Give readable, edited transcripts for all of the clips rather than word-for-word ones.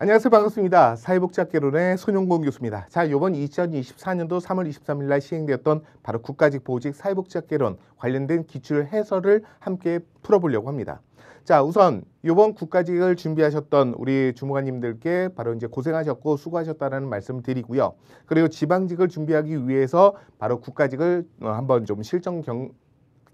안녕하세요. 반갑습니다. 사회복지학개론의 손용범 교수입니다. 자, 이번 2024년도 3월 23일 날 시행되었던 바로 국가직 보직 사회복지학개론 관련된 기출 해설을 함께 풀어보려고 합니다. 자, 우선 이번 국가직을 준비하셨던 우리 주무관님들께 바로 이제 고생하셨고 수고하셨다는 말씀을 드리고요. 그리고 지방직을 준비하기 위해서 바로 국가직을 한번 좀 실전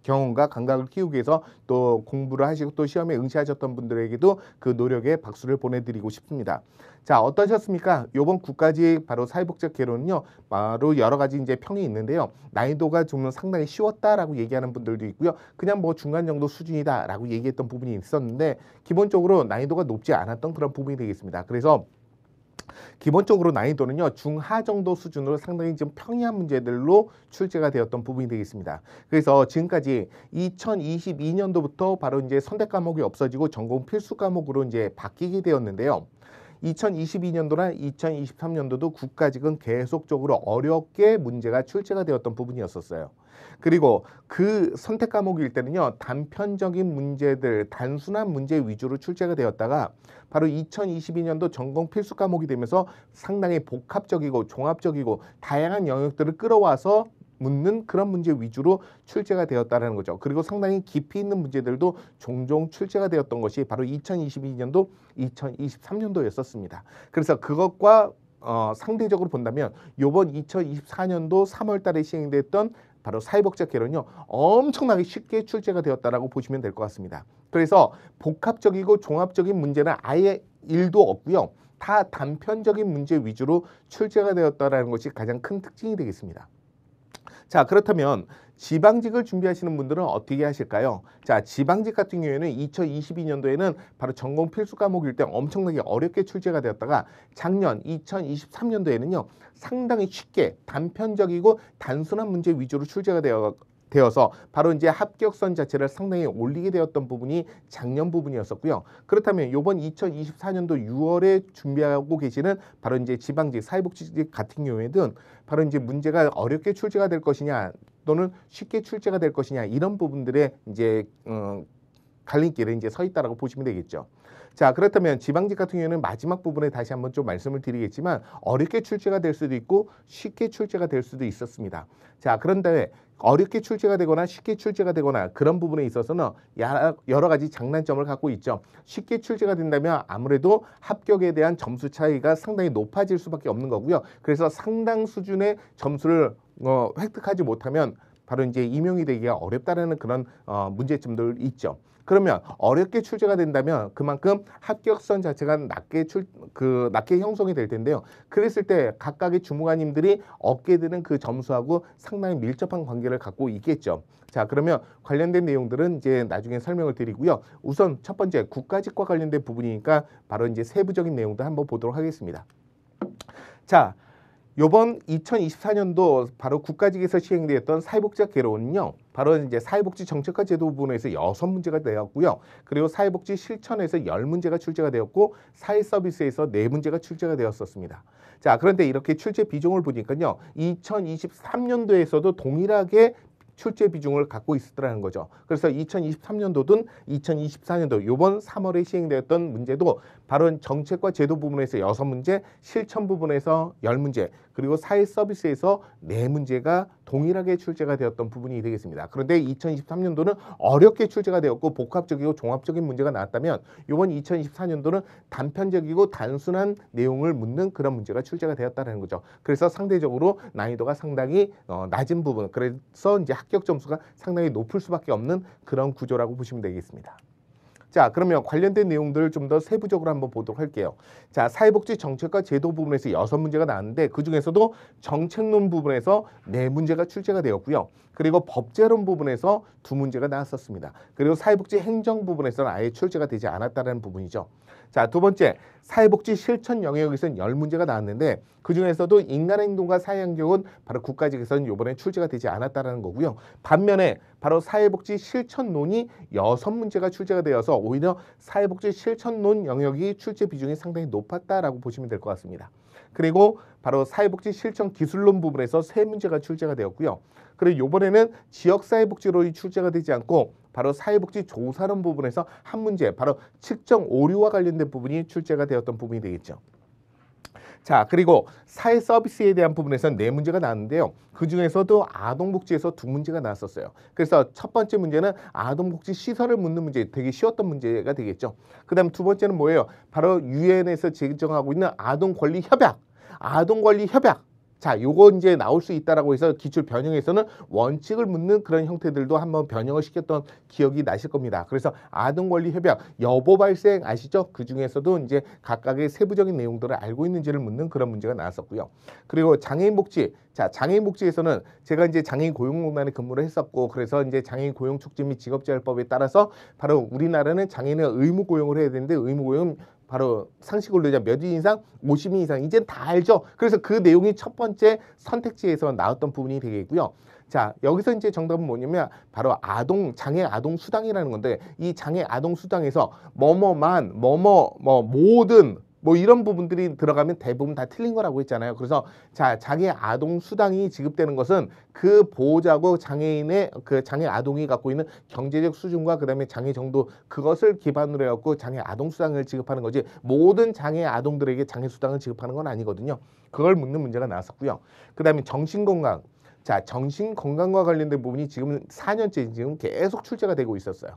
경험과 감각을 키우기 위해서 또 공부를 하시고 또 시험에 응시하셨던 분들에게도 그 노력에 박수를 보내드리고 싶습니다. 자, 어떠셨습니까? 이번 국가직 바로 사회복지학 개론은요, 바로 여러 가지 이제 평이 있는데요. 난이도가 좀 상당히 쉬웠다라고 얘기하는 분들도 있고요. 그냥 뭐 중간 정도 수준이다라고 얘기했던 부분이 있었는데 기본적으로 난이도가 높지 않았던 그런 부분이 되겠습니다. 그래서 기본적으로 난이도는요 중하 정도 수준으로 상당히 좀 평이한 문제들로 출제가 되었던 부분이 되겠습니다. 그래서 지금까지 2022년도부터 바로 이제 선택 과목이 없어지고 전공 필수 과목으로 이제 바뀌게 되었는데요. 2022년도나 2023년도도 국가직은 계속적으로 어렵게 문제가 출제가 되었던 부분이었었어요. 그리고 그 선택 과목일 때는요 단편적인 문제들, 단순한 문제 위주로 출제가 되었다가 바로 2022년도 전공 필수 과목이 되면서 상당히 복합적이고 종합적이고 다양한 영역들을 끌어와서 묻는 그런 문제 위주로 출제가 되었다는 거죠. 그리고 상당히 깊이 있는 문제들도 종종 출제가 되었던 것이 바로 2022년도, 2023년도였었습니다. 그래서 그것과 상대적으로 본다면 이번 2024년도 3월 달에 시행됐던 바로 사회복지학 개론은요 엄청나게 쉽게 출제가 되었다라고 보시면 될 것 같습니다. 그래서 복합적이고 종합적인 문제는 아예 1도 없고요. 다 단편적인 문제 위주로 출제가 되었다라는 것이 가장 큰 특징이 되겠습니다. 자, 그렇다면 지방직을 준비하시는 분들은 어떻게 하실까요? 자, 지방직 같은 경우에는 2022년도에는 바로 전공 필수 과목일 때 엄청나게 어렵게 출제가 되었다가 작년 2023년도에는요 상당히 쉽게 단편적이고 단순한 문제 위주로 출제가 되어서 바로 이제 합격선 자체를 상당히 올리게 되었던 부분이 작년 부분이었었고요. 그렇다면 이번 2024년도 6월에 준비하고 계시는 바로 이제 지방직, 사회복지직 같은 경우에는 바로 이제 문제가 어렵게 출제가 될 것이냐 또는 쉽게 출제가 될 것이냐 이런 부분들의 이제 갈림길에 이제 서 있다라고 보시면 되겠죠. 자, 그렇다면 지방직 같은 경우에는 마지막 부분에 다시 한번 좀 말씀을 드리겠지만 어렵게 출제가 될 수도 있고 쉽게 출제가 될 수도 있었습니다. 자, 그런데 어렵게 출제가 되거나 쉽게 출제가 되거나 그런 부분에 있어서는 여러 가지 장단점을 갖고 있죠. 쉽게 출제가 된다면 아무래도 합격에 대한 점수 차이가 상당히 높아질 수밖에 없는 거고요. 그래서 상당 수준의 점수를 획득하지 못하면 바로 이제 임용이 되기가 어렵다라는 그런 문제점들 있죠. 그러면 어렵게 출제가 된다면 그만큼 합격선 자체가 낮게 형성이 될 텐데요. 그랬을 때 각각의 주무관님들이 얻게 되는 그 점수하고 상당히 밀접한 관계를 갖고 있겠죠. 자, 그러면 관련된 내용들은 이제 나중에 설명을 드리고요. 우선 첫 번째 국가직과 관련된 부분이니까 바로 이제 세부적인 내용도 한번 보도록 하겠습니다. 자, 요번 2024년도 바로 국가직에서 시행되었던 사회복지학 개론은요. 바로 이제 사회복지 정책과 제도 부분에서 6문제가 되었고요. 그리고 사회복지 실천에서 10문제가 출제가 되었고 사회서비스에서 4문제가 출제가 되었었습니다. 자, 그런데 이렇게 출제 비중을 보니까요. 2023년도에서도 동일하게 출제 비중을 갖고 있었다는 거죠. 그래서 2023년도든 2024년도 요번 3월에 시행되었던 문제도 바로 정책과 제도 부분에서 6문제, 실천 부분에서 10문제, 그리고 사회 서비스에서 4문제가 동일하게 출제가 되었던 부분이 되겠습니다. 그런데 2023년도는 어렵게 출제가 되었고 복합적이고 종합적인 문제가 나왔다면 이번 2024년도는 단편적이고 단순한 내용을 묻는 그런 문제가 출제가 되었다는 거죠. 그래서 상대적으로 난이도가 상당히 낮은 부분, 그래서 이제 합격 점수가 상당히 높을 수밖에 없는 그런 구조라고 보시면 되겠습니다. 자, 그러면 관련된 내용들을 좀 더 세부적으로 한번 보도록 할게요. 자, 사회복지 정책과 제도 부분에서 6문제가 나왔는데 그중에서도 정책론 부분에서 4문제가 출제가 되었고요. 그리고 법제론 부분에서 2문제가 나왔었습니다. 그리고 사회복지 행정 부분에서는 아예 출제가 되지 않았다는 부분이죠. 자, 두 번째, 사회복지 실천 영역에서는 10문제가 나왔는데 그중에서도 인간행동과 사회환경은 바로 국가직에서는 이번에 출제가 되지 않았다는 거고요. 반면에 바로 사회복지 실천론이 6문제가 출제가 되어서 오히려 사회복지 실천론 영역이 출제 비중이 상당히 높았다라고 보시면 될 것 같습니다. 그리고 바로 사회복지 실천 기술론 부분에서 3문제가 출제가 되었고요. 그리고 이번에는 지역사회복지론이 출제가 되지 않고 바로 사회복지 조사론 부분에서 한 문제, 바로 측정 오류와 관련된 부분이 출제가 되었던 부분이 되겠죠. 자, 그리고 사회 서비스에 대한 부분에서는 네 문제가 나왔는데요. 그 중에서도 아동복지에서 두 문제가 나왔었어요. 그래서 첫 번째 문제는 아동복지 시설을 묻는 문제, 되게 쉬웠던 문제가 되겠죠. 그 다음 두 번째는 뭐예요? 바로 유엔에서 제정하고 있는 아동권리협약, 아동권리협약. 자, 요거 이제 나올 수 있다라고 해서 기출 변형에서는 원칙을 묻는 그런 형태들도 한번 변형을 시켰던 기억이 나실 겁니다. 그래서 아동권리협약, 여보 발생 아시죠? 그 중에서도 이제 각각의 세부적인 내용들을 알고 있는지를 묻는 그런 문제가 나왔었고요. 그리고 장애인복지, 자, 장애인복지에서는 제가 이제 장애인 고용공단에 근무를 했었고, 그래서 이제 장애인 고용 촉진 및 직업재활법에 따라서 바로 우리나라는 장애인을 의무 고용을 해야 되는데 의무 고용 바로 상시 근로자 몇 인 이상? 50인 이상. 이젠 다 알죠. 그래서 그 내용이 첫 번째 선택지에서 나왔던 부분이 되겠고요. 자, 여기서 이제 정답은 뭐냐면 바로 장애 아동 수당이라는 건데, 이 장애 아동 수당에서 모든 뭐 이런 부분들이 들어가면 대부분 다 틀린 거라고 했잖아요. 그래서 자, 장애 아동 수당이 지급되는 것은 그 보호자고 장애인의 그 장애 아동이 갖고 있는 경제적 수준과 그다음에 장애 정도, 그것을 기반으로 해갖고 장애 아동 수당을 지급하는 거지, 모든 장애 아동들에게 장애 수당을 지급하는 건 아니거든요. 그걸 묻는 문제가 나왔었고요. 그다음에 정신건강. 자, 정신건강과 관련된 부분이 지금 4년째 지금 계속 출제가 되고 있었어요.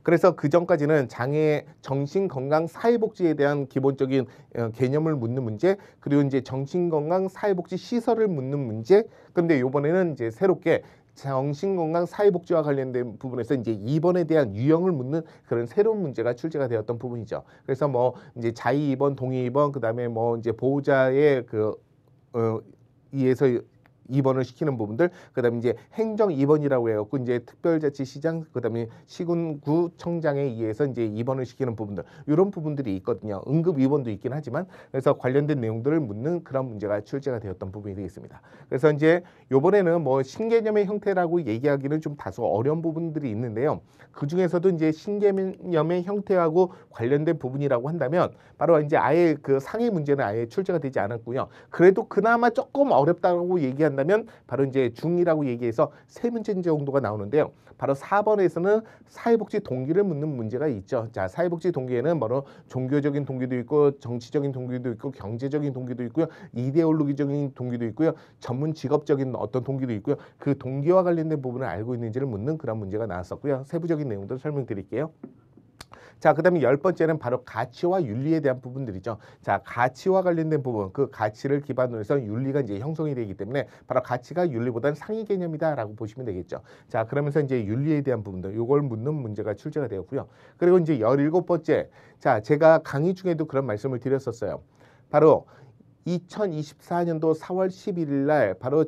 그래서 그 전까지는 장애, 정신건강, 사회복지에 대한 기본적인 개념을 묻는 문제, 그리고 이제 정신건강, 사회복지 시설을 묻는 문제. 그런데 이번에는 이제 새롭게 정신건강, 사회복지와 관련된 부분에서 이제 입원에 대한 유형을 묻는 그런 새로운 문제가 출제가 되었던 부분이죠. 그래서 뭐 이제 자의 입원, 동의 입원, 그다음에 뭐 이제 보호자의 이에서 입원을 시키는 부분들, 그다음에 이제 행정 입원이라고 해갖고 이제 특별자치시장, 그다음에 시군구청장에 의해서 이제 입원을 시키는 부분들, 이런 부분들이 있거든요. 응급 입원도 있긴 하지만, 그래서 관련된 내용들을 묻는 그런 문제가 출제가 되었던 부분이 되겠습니다. 그래서 이제 요번에는 뭐 신개념의 형태라고 얘기하기는 좀 다소 어려운 부분들이 있는데요. 그 중에서도 이제 신개념의 형태하고 관련된 부분이라고 한다면 바로 이제 아예 그 상해 문제는 아예 출제가 되지 않았고요. 그래도 그나마 조금 어렵다고 얘기한다면 바로 이제 중2라고 얘기해서 세 문제 정도가 나오는데요. 바로 4번에서는 사회복지 동기를 묻는 문제가 있죠. 자, 사회복지 동기에는 바로 종교적인 동기도 있고, 정치적인 동기도 있고, 경제적인 동기도 있고요, 이데올로기적인 동기도 있고요, 전문 직업적인 어떤 동기도 있고요. 그 동기와 관련된 부분을 알고 있는지를 묻는 그런 문제가 나왔었고요. 세부적인 내용도 설명드릴게요. 자, 그 다음에 10번째는 바로 가치와 윤리에 대한 부분들이죠. 자, 가치와 관련된 부분, 그 가치를 기반으로 해서 윤리가 이제 형성이 되기 때문에 바로 가치가 윤리보다는 상위 개념이다라고 보시면 되겠죠. 자, 그러면서 이제 윤리에 대한 부분들, 요걸 묻는 문제가 출제가 되었고요. 그리고 이제 17번째, 자, 제가 강의 중에도 그런 말씀을 드렸었어요. 바로 2024년도 4월 11일 날 바로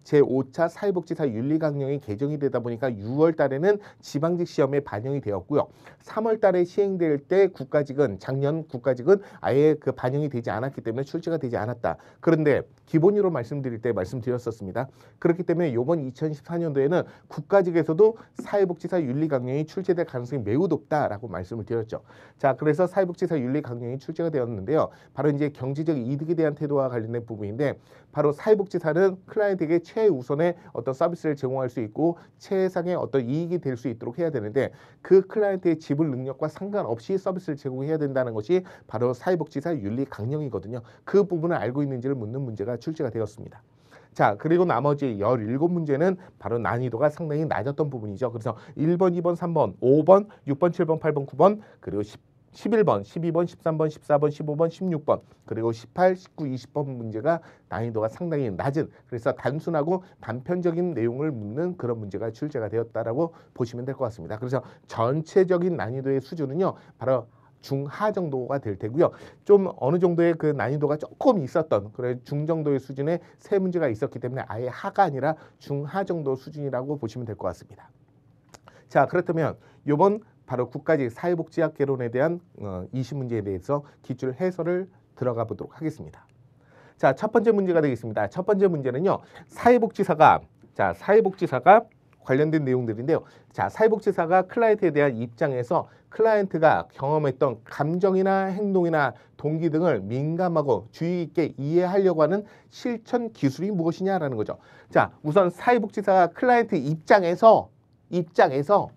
제5차 사회복지사 윤리강령이 개정이 되다 보니까 6월 달에는 지방직 시험에 반영이 되었고요. 3월 달에 시행될 때 국가직은, 작년 국가직은 아예 그 반영이 되지 않았기 때문에 출제가 되지 않았다. 그런데 기본으로 말씀드릴 때 말씀드렸었습니다. 그렇기 때문에 이번 2014년도에는 국가직에서도 사회복지사 윤리강령이 출제될 가능성이 매우 높다라고 말씀을 드렸죠. 자, 그래서 사회복지사 윤리강령이 출제가 되었는데요. 바로 이제 경제적 이득에 대한 태도와 관련된 부분인데, 바로 사회복지사는 클라이언트에게 최우선의 어떤 서비스를 제공할 수 있고 최상의 어떤 이익이 될 수 있도록 해야 되는데, 그 클라이언트의 지불 능력과 상관없이 서비스를 제공해야 된다는 것이 바로 사회복지사 윤리 강령이거든요. 그 부분을 알고 있는지를 묻는 문제가 출제가 되었습니다. 자, 그리고 나머지 17문제는 바로 난이도가 상당히 낮았던 부분이죠. 그래서 1번, 2번, 3번, 5번, 6번, 7번, 8번, 9번, 그리고 11번, 12번, 13번, 14번, 15번, 16번, 그리고 18, 19, 20번 문제가 난이도가 상당히 낮은, 그래서 단순하고 단편적인 내용을 묻는 그런 문제가 출제가 되었다라고 보시면 될 것 같습니다. 그래서 전체적인 난이도의 수준은요, 바로 중하 정도가 될 테고요. 좀 어느 정도의 그 난이도가 조금 있었던 그래 중정도의 수준의 세 문제가 있었기 때문에 아예 하가 아니라 중하 정도 수준이라고 보시면 될 것 같습니다. 자, 그렇다면 이번 바로 국가직 사회복지학 개론에 대한 20문제에 대해서 기출 해설을 들어가 보도록 하겠습니다. 자, 첫 번째 문제가 되겠습니다. 첫 번째 문제는요, 사회복지사가 관련된 내용들인데요. 자, 사회복지사가 클라이언트에 대한 입장에서 클라이언트가 경험했던 감정이나 행동이나 동기 등을 민감하고 주의 있게 이해하려고 하는 실천 기술이 무엇이냐라는 거죠. 자, 우선 사회복지사가 클라이언트 입장에서 입장에서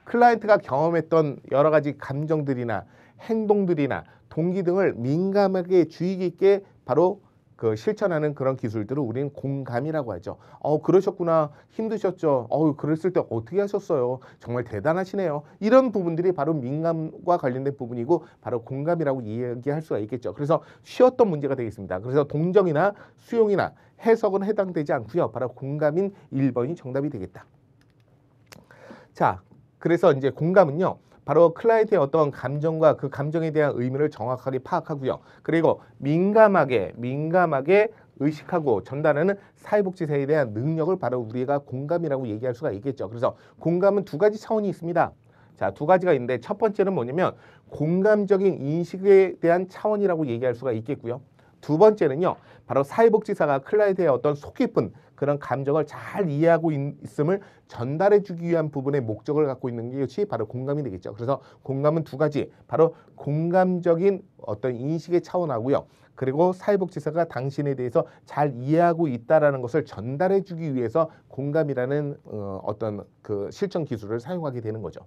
클라이언트가 경험했던 여러 가지 감정들이나 행동들이나 동기 등을 민감하게 주의 깊게 바로 그 실천하는 그런 기술들을 우리는 공감이라고 하죠. 그러셨구나. 힘드셨죠. 그랬을 때 어떻게 하셨어요? 정말 대단하시네요. 이런 부분들이 바로 민감과 관련된 부분이고 바로 공감이라고 이야기할 수가 있겠죠. 그래서 쉬웠던 문제가 되겠습니다. 그래서 동정이나 수용이나 해석은 해당되지 않고요. 바로 공감인 1번이 정답이 되겠다. 자, 그래서 이제 공감은요. 바로 클라이언트의 어떤 감정과 그 감정에 대한 의미를 정확하게 파악하고요. 그리고 민감하게 의식하고 전달하는 사회복지사에 대한 능력을 바로 우리가 공감이라고 얘기할 수가 있겠죠. 그래서 공감은 두 가지 차원이 있습니다. 자, 두 가지가 있는데 첫 번째는 뭐냐면 공감적인 인식에 대한 차원이라고 얘기할 수가 있겠고요. 두 번째는요. 바로 사회복지사가 클라이언트의 어떤 속 깊은 그런 감정을 잘 이해하고 있음을 전달해주기 위한 부분의 목적을 갖고 있는 것이 바로 공감이 되겠죠. 그래서 공감은 두 가지, 바로 공감적인 어떤 인식의 차원하고요. 그리고 사회복지사가 당신에 대해서 잘 이해하고 있다라는 것을 전달해주기 위해서 공감이라는 어떤 그 실천 기술을 사용하게 되는 거죠.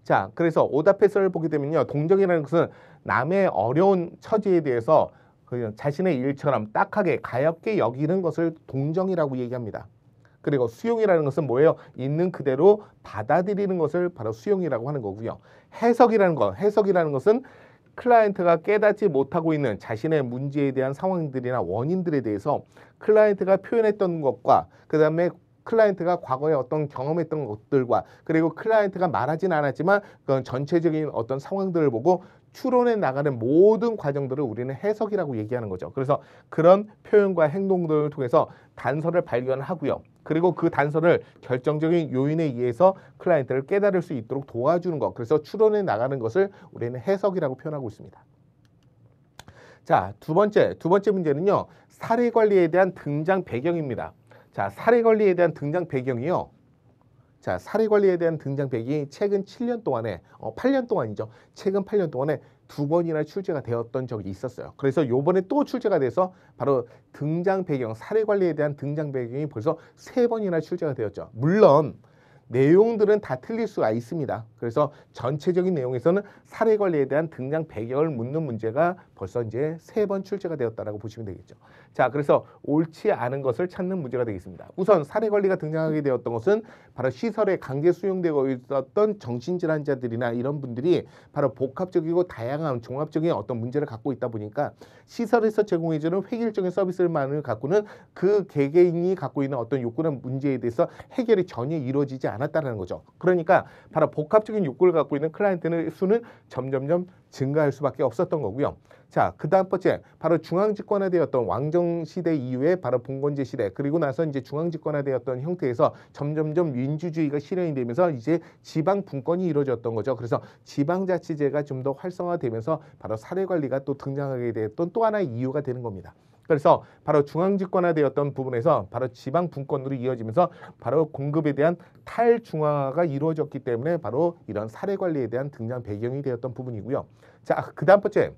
자, 그래서 오답해설을 보게 되면요. 동정이라는 것은 남의 어려운 처지에 대해서 자신의 일처럼 딱하게 가엽게 여기는 것을 동정이라고 얘기합니다. 그리고 수용이라는 것은 뭐예요? 있는 그대로 받아들이는 것을 바로 수용이라고 하는 거고요. 해석이라는 것은 클라이언트가 깨닫지 못하고 있는 자신의 문제에 대한 상황들이나 원인들에 대해서 클라이언트가 표현했던 것과 그 다음에 클라이언트가 과거에 어떤 경험했던 것들과 그리고 클라이언트가 말하진 않았지만 그런 전체적인 어떤 상황들을 보고 추론해 나가는 모든 과정들을 우리는 해석이라고 얘기하는 거죠. 그래서 그런 표현과 행동들을 통해서 단서를 발견하고요. 그리고 그 단서를 결정적인 요인에 의해서 클라이언트를 깨달을 수 있도록 도와주는 것. 그래서 추론해 나가는 것을 우리는 해석이라고 표현하고 있습니다. 자, 두 번째 문제는요. 사례 관리에 대한 등장 배경입니다. 자, 사례 관리에 대한 등장 배경이요. 자, 사례 관리에 대한 등장 배경이 최근 7년 동안에 8년 동안이죠. 최근 8년 동안에 두 번이나 출제가 되었던 적이 있었어요. 그래서 요번에 또 출제가 돼서 바로 등장 배경, 사례 관리에 대한 등장 배경이 벌써 3번이나 출제가 되었죠. 물론 내용들은 다 틀릴 수가 있습니다. 그래서 전체적인 내용에서는 사례 관리에 대한 등장 배경을 묻는 문제가 벌써 이제 3번 출제가 되었다라고 보시면 되겠죠. 자, 그래서 옳지 않은 것을 찾는 문제가 되겠습니다. 우선 사례 관리가 등장하게 되었던 것은 바로 시설에 강제 수용되고 있었던 정신질환자들이나 이런 분들이 바로 복합적이고 다양한 종합적인 어떤 문제를 갖고 있다 보니까 시설에서 제공해주는 획일적인 서비스만을 갖고는 그 개개인이 갖고 있는 어떤 욕구나 문제에 대해서 해결이 전혀 이루어지지 않았다는 거죠. 그러니까 바로 복합적인 욕구를 갖고 있는 클라이언트의 수는 점점점 증가할 수밖에 없었던 거고요. 자, 그 다음 번째 바로 중앙집권화되었던 왕정시대 이후에 바로 봉건제 시대 그리고 나서 이제 중앙집권화되었던 형태에서 점점점 민주주의가 실현이 되면서 이제 지방 분권이 이루어졌던 거죠. 그래서 지방자치제가 좀 더 활성화되면서 바로 사례관리가 또 등장하게 되었던 또 하나의 이유가 되는 겁니다. 그래서 바로 중앙집권화되었던 부분에서 바로 지방 분권으로 이어지면서 바로 공급에 대한 탈중앙화가 이루어졌기 때문에 바로 이런 사례관리에 대한 등장 배경이 되었던 부분이고요. 자, 그 다음 번째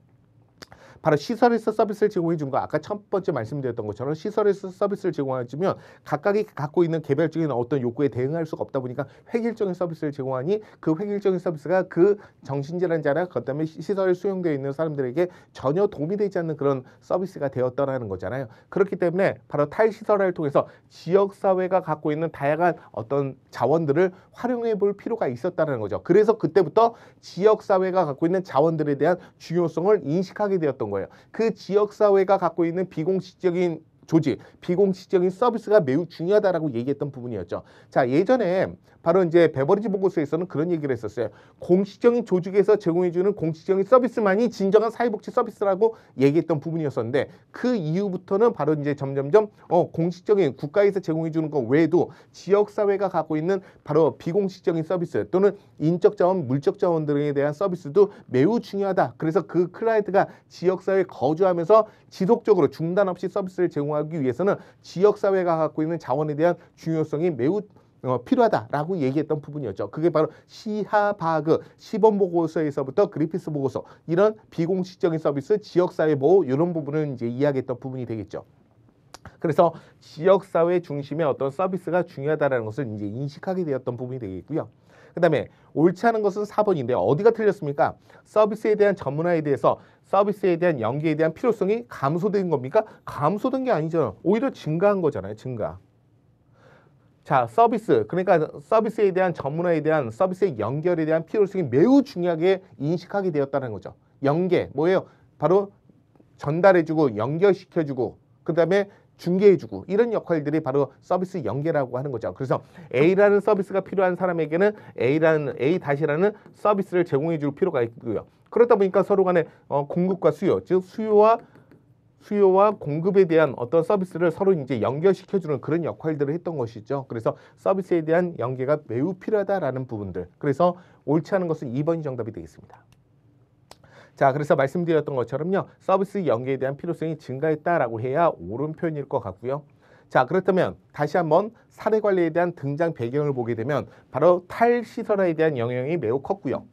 바로 시설에서 서비스를 제공해 준 거 아까 첫 번째 말씀드렸던 것처럼 시설에서 서비스를 제공해주면 각각이 갖고 있는 개별적인 어떤 욕구에 대응할 수가 없다 보니까 획일적인 서비스를 제공하니 그 획일적인 서비스가 그 정신질환자나 그다음에 시설에 수용되어 있는 사람들에게 전혀 도움이 되지 않는 그런 서비스가 되었다라는 거잖아요. 그렇기 때문에 바로 탈시설화를 통해서 지역사회가 갖고 있는 다양한 어떤 자원들을 활용해 볼 필요가 있었다는 거죠. 그래서 그때부터 지역사회가 갖고 있는 자원들에 대한 중요성을 인식하게 되었던 거예요. 그 지역사회가 갖고 있는 비공식적인 조직, 비공식적인 서비스가 매우 중요하다라고 얘기했던 부분이었죠. 자, 예전에 바로 이제 베버리지 보고서에서는 그런 얘기를 했었어요. 공식적인 조직에서 제공해주는 공식적인 서비스만이 진정한 사회복지 서비스라고 얘기했던 부분이었었는데 그 이후부터는 바로 이제 점점점 공식적인 국가에서 제공해주는 것 외에도 지역사회가 갖고 있는 바로 비공식적인 서비스 또는 인적 자원, 물적 자원들에 대한 서비스도 매우 중요하다. 그래서 그 클라이언트가 지역사회에 거주하면서 지속적으로 중단 없이 서비스를 제공하기 위해서는 지역사회가 갖고 있는 자원에 대한 중요성이 매우 필요하다라고 얘기했던 부분이었죠. 그게 바로 시하바그 시범보고서에서부터 그리피스 보고서 이런 비공식적인 서비스, 지역사회 보호 이런 부분을 이제 이야기했던 부분이 되겠죠. 그래서 지역사회 중심의 어떤 서비스가 중요하다는 것을 이제 인식하게 되었던 부분이 되겠고요. 그 다음에 옳지 않은 것은 4번인데 어디가 틀렸습니까? 서비스에 대한 전문화에 대해서 서비스에 대한 연계에 대한 필요성이 감소된 겁니까? 감소된 게 아니죠. 오히려 증가한 거잖아요. 증가. 자, 서비스. 그러니까 서비스에 대한 전문화에 대한 서비스의 연결에 대한 필요성이 매우 중요하게 인식하게 되었다는 거죠. 연계. 뭐예요? 바로 전달해주고 연결시켜주고 그 다음에 중개해주고 이런 역할들이 바로 서비스 연계라고 하는 거죠. 그래서 A라는 서비스가 필요한 사람에게는 A-라는 서비스를 제공해줄 필요가 있고요. 그렇다 보니까 서로 간에 공급과 수요, 즉 수요와 공급에 대한 어떤 서비스를 서로 이제 연결시켜주는 그런 역할들을 했던 것이죠. 그래서 서비스에 대한 연계가 매우 필요하다라는 부분들. 그래서 옳지 않은 것은 2번이 정답이 되겠습니다. 자, 그래서 말씀드렸던 것처럼요. 서비스 연계에 대한 필요성이 증가했다라고 해야 옳은 표현일 것 같고요. 자, 그렇다면 다시 한번 사례 관리에 대한 등장 배경을 보게 되면 바로 탈시설화에 대한 영향이 매우 컸고요.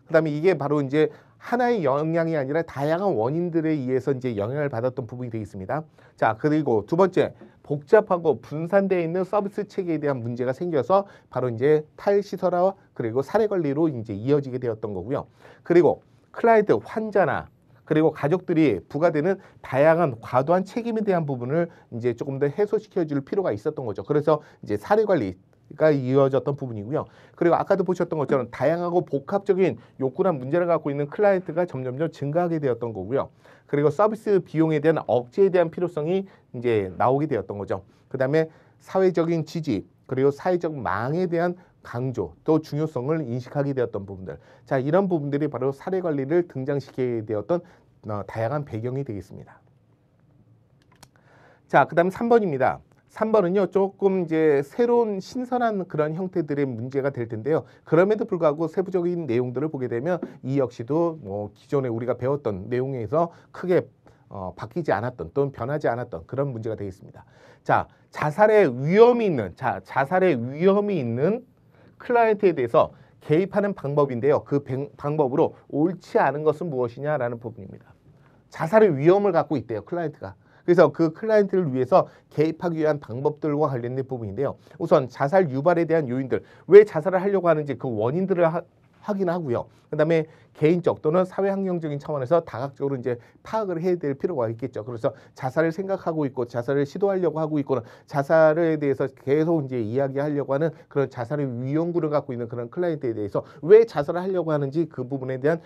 그 다음에 이게 바로 이제 하나의 영향이 아니라 다양한 원인들에 의해서 이제 영향을 받았던 부분이 되겠습니다. 자, 그리고 두 번째, 복잡하고 분산되어 있는 서비스 체계에 대한 문제가 생겨서 바로 이제 탈시설화 그리고 사례 관리로 이제 이어지게 되었던 거고요. 그리고 클라이언트, 환자나 그리고 가족들이 부과되는 다양한 과도한 책임에 대한 부분을 이제 조금 더 해소시켜 줄 필요가 있었던 거죠. 그래서 이제 사례 관리가 이어졌던 부분이고요. 그리고 아까도 보셨던 것처럼 다양하고 복합적인 욕구나 문제를 갖고 있는 클라이언트가 점점점 증가하게 되었던 거고요. 그리고 서비스 비용에 대한 억제에 대한 필요성이 이제 나오게 되었던 거죠. 그다음에 사회적인 지지 그리고 사회적 망에 대한 강조 또 중요성을 인식하게 되었던 부분들. 자, 이런 부분들이 바로 사례 관리를 등장시키게 되었던 다양한 배경이 되겠습니다. 자, 그다음 3번입니다. 3번은요 조금 이제 새로운 신선한 그런 형태들의 문제가 될 텐데요. 그럼에도 불구하고 세부적인 내용들을 보게 되면 이 역시도 뭐 기존에 우리가 배웠던 내용에서 크게 바뀌지 않았던 또는 변하지 않았던 그런 문제가 되겠습니다. 자, 자살의 위험이 있는 클라이언트에 대해서 개입하는 방법인데요. 그 방법으로 옳지 않은 것은 무엇이냐라는 부분입니다. 자살의 위험을 갖고 있대요. 클라이언트가. 그래서 그 클라이언트를 위해서 개입하기 위한 방법들과 관련된 부분인데요. 우선 자살 유발에 대한 요인들, 왜 자살을 하려고 하는지 그 원인들을 확인하고요. 그다음에 개인적 또는 사회환경적인 차원에서 다각적으로 이제 파악을 해야 될 필요가 있겠죠. 그래서 자살을 생각하고 있고 자살을 시도하려고 하고 있거나 자살에 대해서 계속 이제 이야기하려고 하는 그런 자살의 위험군을 갖고 있는 그런 클라이언트에 대해서 왜 자살을 하려고 하는지 그 부분에 대한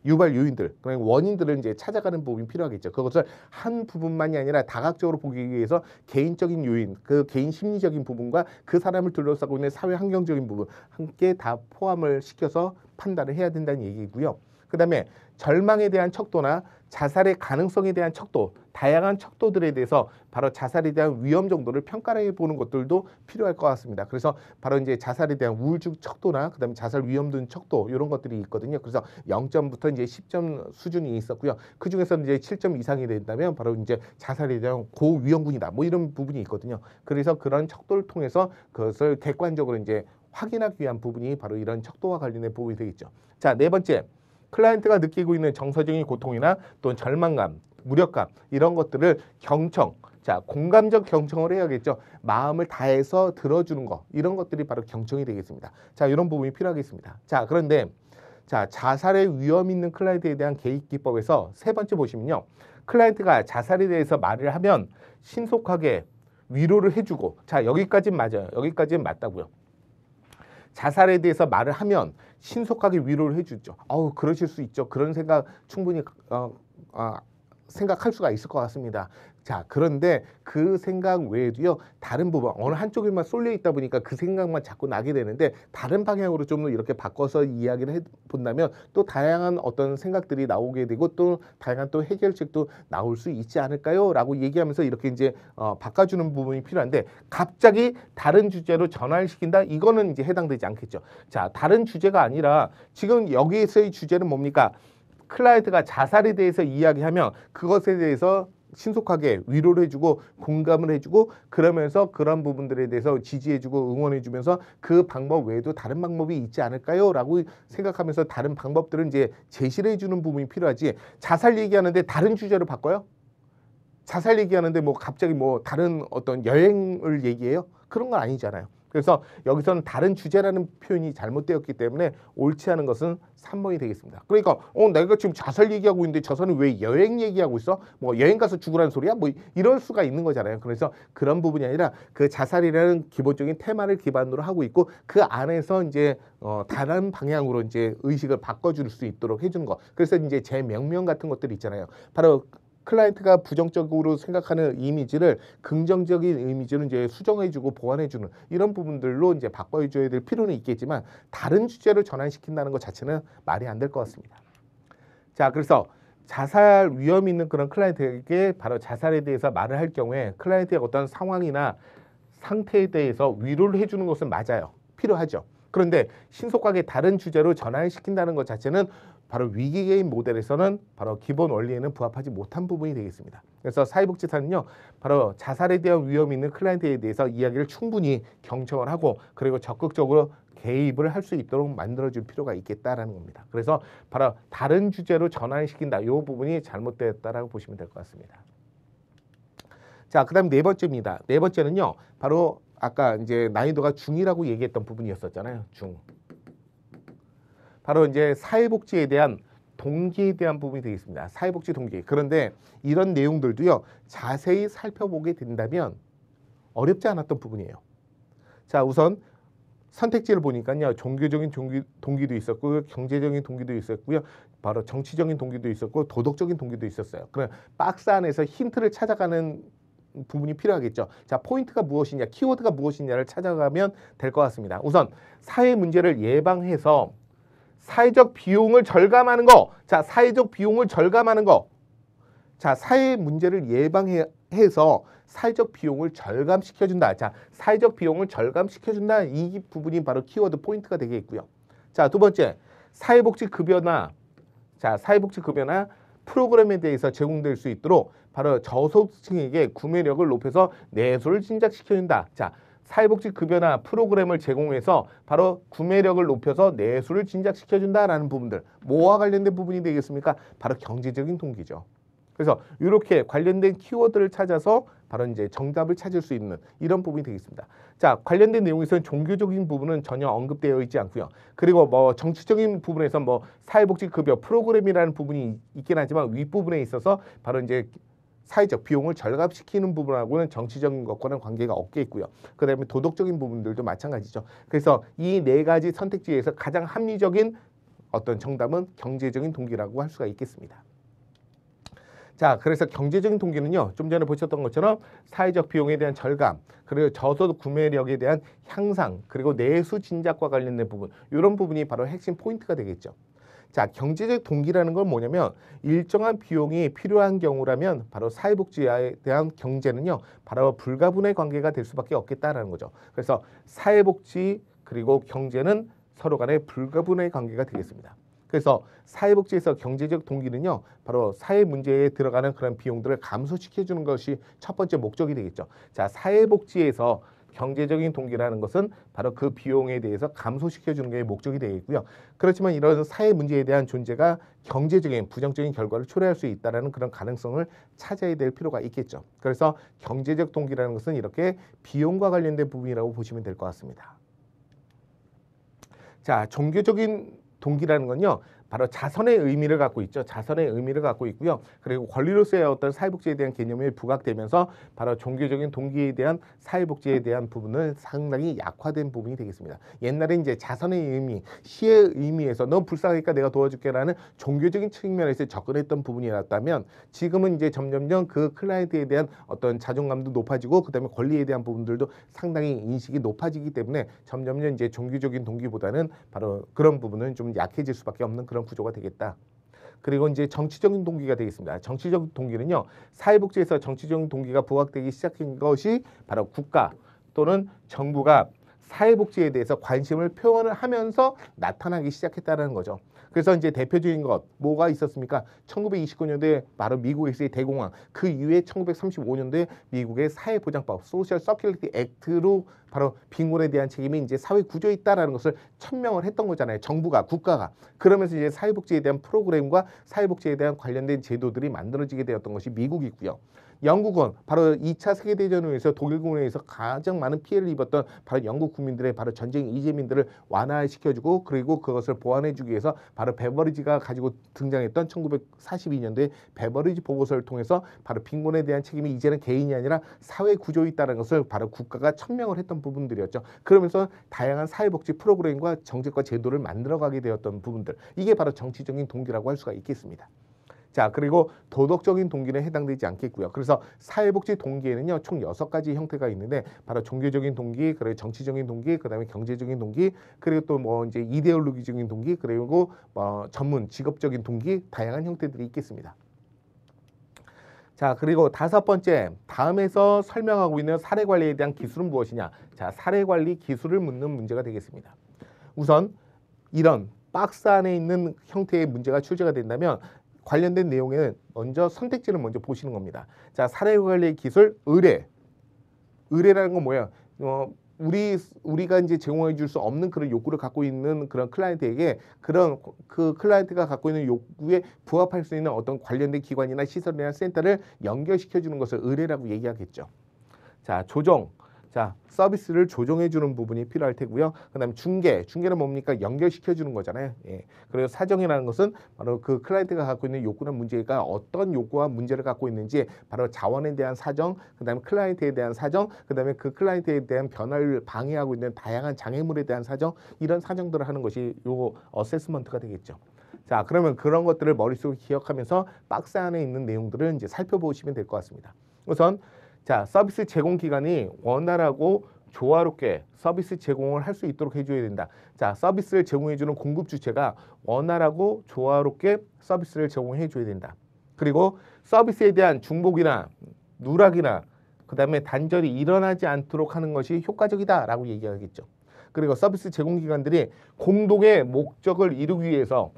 유발 요인들, 그러니까 원인들을 이제 찾아가는 부분이 필요하겠죠. 그것을 한 부분만이 아니라 다각적으로 보기 위해서 개인적인 요인, 그 개인 심리적인 부분과 그 사람을 둘러싸고 있는 사회환경적인 부분 함께 다 포함을 시켜서 판단을 해야 된다는 얘기고요. 그 다음에 절망에 대한 척도나 자살의 가능성에 대한 척도, 다양한 척도들에 대해서 바로 자살에 대한 위험 정도를 평가해 보는 것들도 필요할 것 같습니다. 그래서 바로 이제 자살에 대한 우울증 척도나 그다음에 자살 위험등 척도 이런 것들이 있거든요. 그래서 0점부터 이제 10점 수준이 있었고요. 그 중에서 이제 7점 이상이 된다면 바로 이제 자살에 대한 고위험군이다. 뭐 이런 부분이 있거든요. 그래서 그런 척도를 통해서 그것을 객관적으로 이제 확인하기 위한 부분이 바로 이런 척도와 관련된 부분이 되겠죠. 자, 네 번째. 클라이언트가 느끼고 있는 정서적인 고통이나 또는 절망감, 무력감 이런 것들을 경청, 자 공감적 경청을 해야겠죠. 마음을 다해서 들어주는 거 이런 것들이 바로 경청이 되겠습니다. 자, 이런 부분이 필요하겠습니다. 자, 그런데 자 자살의 위험 있는 클라이언트에 대한 개입 기법에서 세 번째 보시면요. 클라이언트가 자살에 대해서 말을 하면 신속하게 위로를 해주고 자 여기까지는 맞아요. 여기까지는 맞다고요. 자살에 대해서 말을 하면 신속하게 위로를 해주죠. 그러실 수 있죠. 그런 생각 충분히 생각할 수가 있을 것 같습니다. 자, 그런데 그 생각 외에도요, 다른 부분, 어느 한쪽에만 쏠려 있다 보니까 그 생각만 자꾸 나게 되는데, 다른 방향으로 좀 더 이렇게 바꿔서 이야기를 해본다면 또 다양한 어떤 생각들이 나오게 되고 또 다양한 또 해결책도 나올 수 있지 않을까요? 라고 얘기하면서 이렇게 이제 바꿔주는 부분이 필요한데, 갑자기 다른 주제로 전환을 시킨다? 이거는 이제 해당되지 않겠죠. 자, 다른 주제가 아니라 지금 여기에서의 주제는 뭡니까? 클라이언트가 자살에 대해서 이야기하면 그것에 대해서 신속하게 위로를 해주고 공감을 해주고 그러면서 그런 부분들에 대해서 지지해주고 응원해주면서 그 방법 외에도 다른 방법이 있지 않을까요? 라고 생각하면서 다른 방법들을 이제 제시를 해주는 부분이 필요하지 자살 얘기하는데 다른 주제로 바꿔요? 자살 얘기하는데 뭐 갑자기 뭐 다른 어떤 여행을 얘기해요? 그런 건 아니잖아요. 그래서 여기서는 다른 주제라는 표현이 잘못되었기 때문에 옳지 않은 것은 3번이 되겠습니다. 그러니까 내가 지금 자살 얘기하고 있는데 저 사람은 왜 여행 얘기하고 있어? 뭐 여행 가서 죽으라는 소리야? 뭐 이럴 수가 있는 거잖아요. 그래서 그런 부분이 아니라 그 자살이라는 기본적인 테마를 기반으로 하고 있고 그 안에서 이제 다른 방향으로 이제 의식을 바꿔줄 수 있도록 해주는 거. 그래서 이제 제 명명 같은 것들이 있잖아요. 바로 클라이언트가 부정적으로 생각하는 이미지를 긍정적인 이미지로 이제 수정해주고 보완해주는 이런 부분들로 이제 바꿔줘야 될 필요는 있겠지만 다른 주제를 전환시킨다는 것 자체는 말이 안 될 것 같습니다. 자, 그래서 자살 위험 있는 그런 클라이언트에게 바로 자살에 대해서 말을 할 경우에 클라이언트의 어떤 상황이나 상태에 대해서 위로를 해주는 것은 맞아요. 필요하죠. 그런데 신속하게 다른 주제로 전환시킨다는 것 자체는 바로 위기게임 모델에서는 바로 기본 원리에는 부합하지 못한 부분이 되겠습니다. 그래서 사회복지사는요, 바로 자살에 대한 위험이 있는 클라이언트에 대해서 이야기를 충분히 경청을 하고 그리고 적극적으로 개입을 할 수 있도록 만들어줄 필요가 있겠다라는 겁니다. 그래서 바로 다른 주제로 전환시킨다. 이 부분이 잘못되었다라고 보시면 될 것 같습니다. 자, 그다음 네 번째입니다. 네 번째는요, 바로 아까 이제 난이도가 중이라고 얘기했던 부분이었었잖아요. 중. 바로 이제 사회복지에 대한 동기에 대한 부분이 되겠습니다. 사회복지 동기. 그런데 이런 내용들도요, 자세히 살펴보게 된다면 어렵지 않았던 부분이에요. 자, 우선 선택지를 보니까요, 종교적인 동기도 있었고, 경제적인 동기도 있었고요, 바로 정치적인 동기도 있었고, 도덕적인 동기도 있었어요. 그럼 박스 안에서 힌트를 찾아가는 부분이 필요하겠죠. 자, 포인트가 무엇이냐, 키워드가 무엇이냐를 찾아가면 될 것 같습니다. 우선 사회 문제를 예방해서 사회적 비용을 절감하는 거. 자, 사회적 비용을 절감하는 거. 자, 사회 문제를 예방해서 사회적 비용을 절감시켜준다. 자, 사회적 비용을 절감시켜준다. 이 부분이 바로 키워드 포인트가 되겠고요. 자, 두 번째, 사회복지급여나 프로그램에 대해서 제공될 수 있도록 바로 저소득층에게 구매력을 높여서 내수를 진작시켜준다. 자, 사회복지급여나 프로그램을 제공해서 바로 구매력을 높여서 내수를 진작시켜준다라는 부분들. 뭐와 관련된 부분이 되겠습니까? 바로 경제적인 동기죠. 그래서 이렇게 관련된 키워드를 찾아서 바로 이제 정답을 찾을 수 있는 이런 부분이 되겠습니다. 자, 관련된 내용에서는 종교적인 부분은 전혀 언급되어 있지 않고요. 그리고 뭐 정치적인 부분에서 뭐 사회복지급여 프로그램이라는 부분이 있긴 하지만 윗부분에 있어서 바로 이제 사회적 비용을 절감시키는 부분하고는 정치적인 것과는 관계가 없겠고요. 그 다음에 도덕적인 부분들도 마찬가지죠. 그래서 이 네 가지 선택지에서 가장 합리적인 어떤 정답은 경제적인 동기라고 할 수가 있겠습니다. 자, 그래서 경제적인 동기는요, 좀 전에 보셨던 것처럼 사회적 비용에 대한 절감, 그리고 저소득 구매력에 대한 향상, 그리고 내수 진작과 관련된 부분, 이런 부분이 바로 핵심 포인트가 되겠죠. 자, 경제적 동기라는 건 뭐냐면 일정한 비용이 필요한 경우라면 바로 사회복지에 대한 경제는요, 바로 불가분의 관계가 될 수밖에 없겠다라는 거죠. 그래서 사회복지 그리고 경제는 서로 간에 불가분의 관계가 되겠습니다. 그래서 사회복지에서 경제적 동기는요, 바로 사회 문제에 들어가는 그런 비용들을 감소시켜주는 것이 첫 번째 목적이 되겠죠. 자, 사회복지에서 경제적인 동기라는 것은 바로 그 비용에 대해서 감소시켜주는 게 목적이 되겠고요. 그렇지만 이런 사회 문제에 대한 존재가 경제적인 부정적인 결과를 초래할 수 있다는 그런 가능성을 찾아야 될 필요가 있겠죠. 그래서 경제적 동기라는 것은 이렇게 비용과 관련된 부분이라고 보시면 될 것 같습니다. 자, 종교적인 동기라는 건요, 바로 자선의 의미를 갖고 있죠. 자선의 의미를 갖고 있고요. 그리고 권리로서의 어떤 사회복지에 대한 개념이 부각되면서 바로 종교적인 동기에 대한 사회복지에 대한 부분은 상당히 약화된 부분이 되겠습니다. 옛날에 이제 자선의 의미, 시의 의미에서 너 불쌍하니까 내가 도와줄게라는 종교적인 측면에서 접근했던 부분이었다면 지금은 이제 점점점 그 클라이언트에 대한 어떤 자존감도 높아지고 그다음에 권리에 대한 부분들도 상당히 인식이 높아지기 때문에 점점점 이제 종교적인 동기보다는 바로 그런 부분은 좀 약해질 수밖에 없는 그런 구조가 되겠다. 그리고 이제 정치적인 동기가 되겠습니다. 정치적 동기는요, 사회복지에서 정치적인 동기가 부각되기 시작한 것이 바로 국가 또는 정부가 사회복지에 대해서 관심을 표현을 하면서 나타나기 시작했다는 거죠. 그래서 이제 대표적인 것 뭐가 있었습니까? 1929년도에 바로 미국에서의 대공황, 그 이후에 1935년도에 미국의 사회보장법 소셜 서큘리티 액트로 바로 빈곤에 대한 책임이 이제 사회 구조에 있다라는 것을 천명을 했던 거잖아요. 정부가, 국가가. 그러면서 이제 사회복지에 대한 프로그램과 사회복지에 대한 관련된 제도들이 만들어지게 되었던 것이 미국이고요. 영국은 바로 2차 세계대전을 위해서 독일군에 의해서 가장 많은 피해를 입었던 바로 영국 국민들의 바로 전쟁 이재민들을 완화시켜주고 그리고 그것을 보완해주기 위해서 바로 베버리지가 가지고 등장했던 1942년도에 베버리지 보고서를 통해서 바로 빈곤에 대한 책임이 이제는 개인이 아니라 사회 구조에 있다는 것을 바로 국가가 천명을 했던 부분들이었죠. 그러면서 다양한 사회복지 프로그램과 정책과 제도를 만들어가게 되었던 부분들, 이게 바로 정치적인 동기라고 할 수가 있겠습니다. 자, 그리고 도덕적인 동기는 해당되지 않겠고요. 그래서 사회복지 동기에는요, 총 6가지 형태가 있는데 바로 종교적인 동기, 그리고 정치적인 동기, 그다음에 경제적인 동기, 그리고 또 뭐 이제 이데올로기적인 동기, 그리고 전문 직업적인 동기, 다양한 형태들이 있겠습니다. 자, 그리고 5번째, 다음에서 설명하고 있는 사례 관리에 대한 기술은 무엇이냐? 자, 사례 관리 기술을 묻는 문제가 되겠습니다. 우선 이런 박스 안에 있는 형태의 문제가 출제가 된다면 관련된 내용에는 먼저 선택지를 먼저 보시는 겁니다. 자, 사례 관리 기술 의뢰. 의뢰라는 건 뭐야? 우리가 이제 제공해 줄 수 없는 그런 욕구를 갖고 있는 그런 클라이언트에게 그런 그 클라이언트가 갖고 있는 욕구에 부합할 수 있는 어떤 관련된 기관이나 시설이나 센터를 연결시켜 주는 것을 의뢰라고 얘기하겠죠. 자, 조정. 자, 서비스를 조정해 주는 부분이 필요할 테고요. 그다음에 중개는 뭡니까? 연결시켜 주는 거잖아요. 예. 그리고 사정이라는 것은 바로 그 클라이언트가 갖고 있는 욕구나 문제가 어떤 욕구와 문제를 갖고 있는지 바로 자원에 대한 사정, 그다음에 클라이언트에 대한 사정, 그다음에 그 클라이언트에 대한 변화를 방해하고 있는 다양한 장애물에 대한 사정, 이런 사정들을 하는 것이 요 어세스먼트가 되겠죠. 자, 그러면 그런 것들을 머릿속에 기억하면서 박스 안에 있는 내용들을 이제 살펴보시면 될 것 같습니다. 우선 자, 서비스 제공 기관이 원활하고 조화롭게 서비스 제공을 할 수 있도록 해줘야 된다. 자, 서비스를 제공해주는 공급 주체가 원활하고 조화롭게 서비스를 제공해줘야 된다. 그리고 서비스에 대한 중복이나 누락이나 그 다음에 단절이 일어나지 않도록 하는 것이 효과적이다라고 얘기하겠죠. 그리고 서비스 제공 기관들이 공동의 목적을 이루기 위해서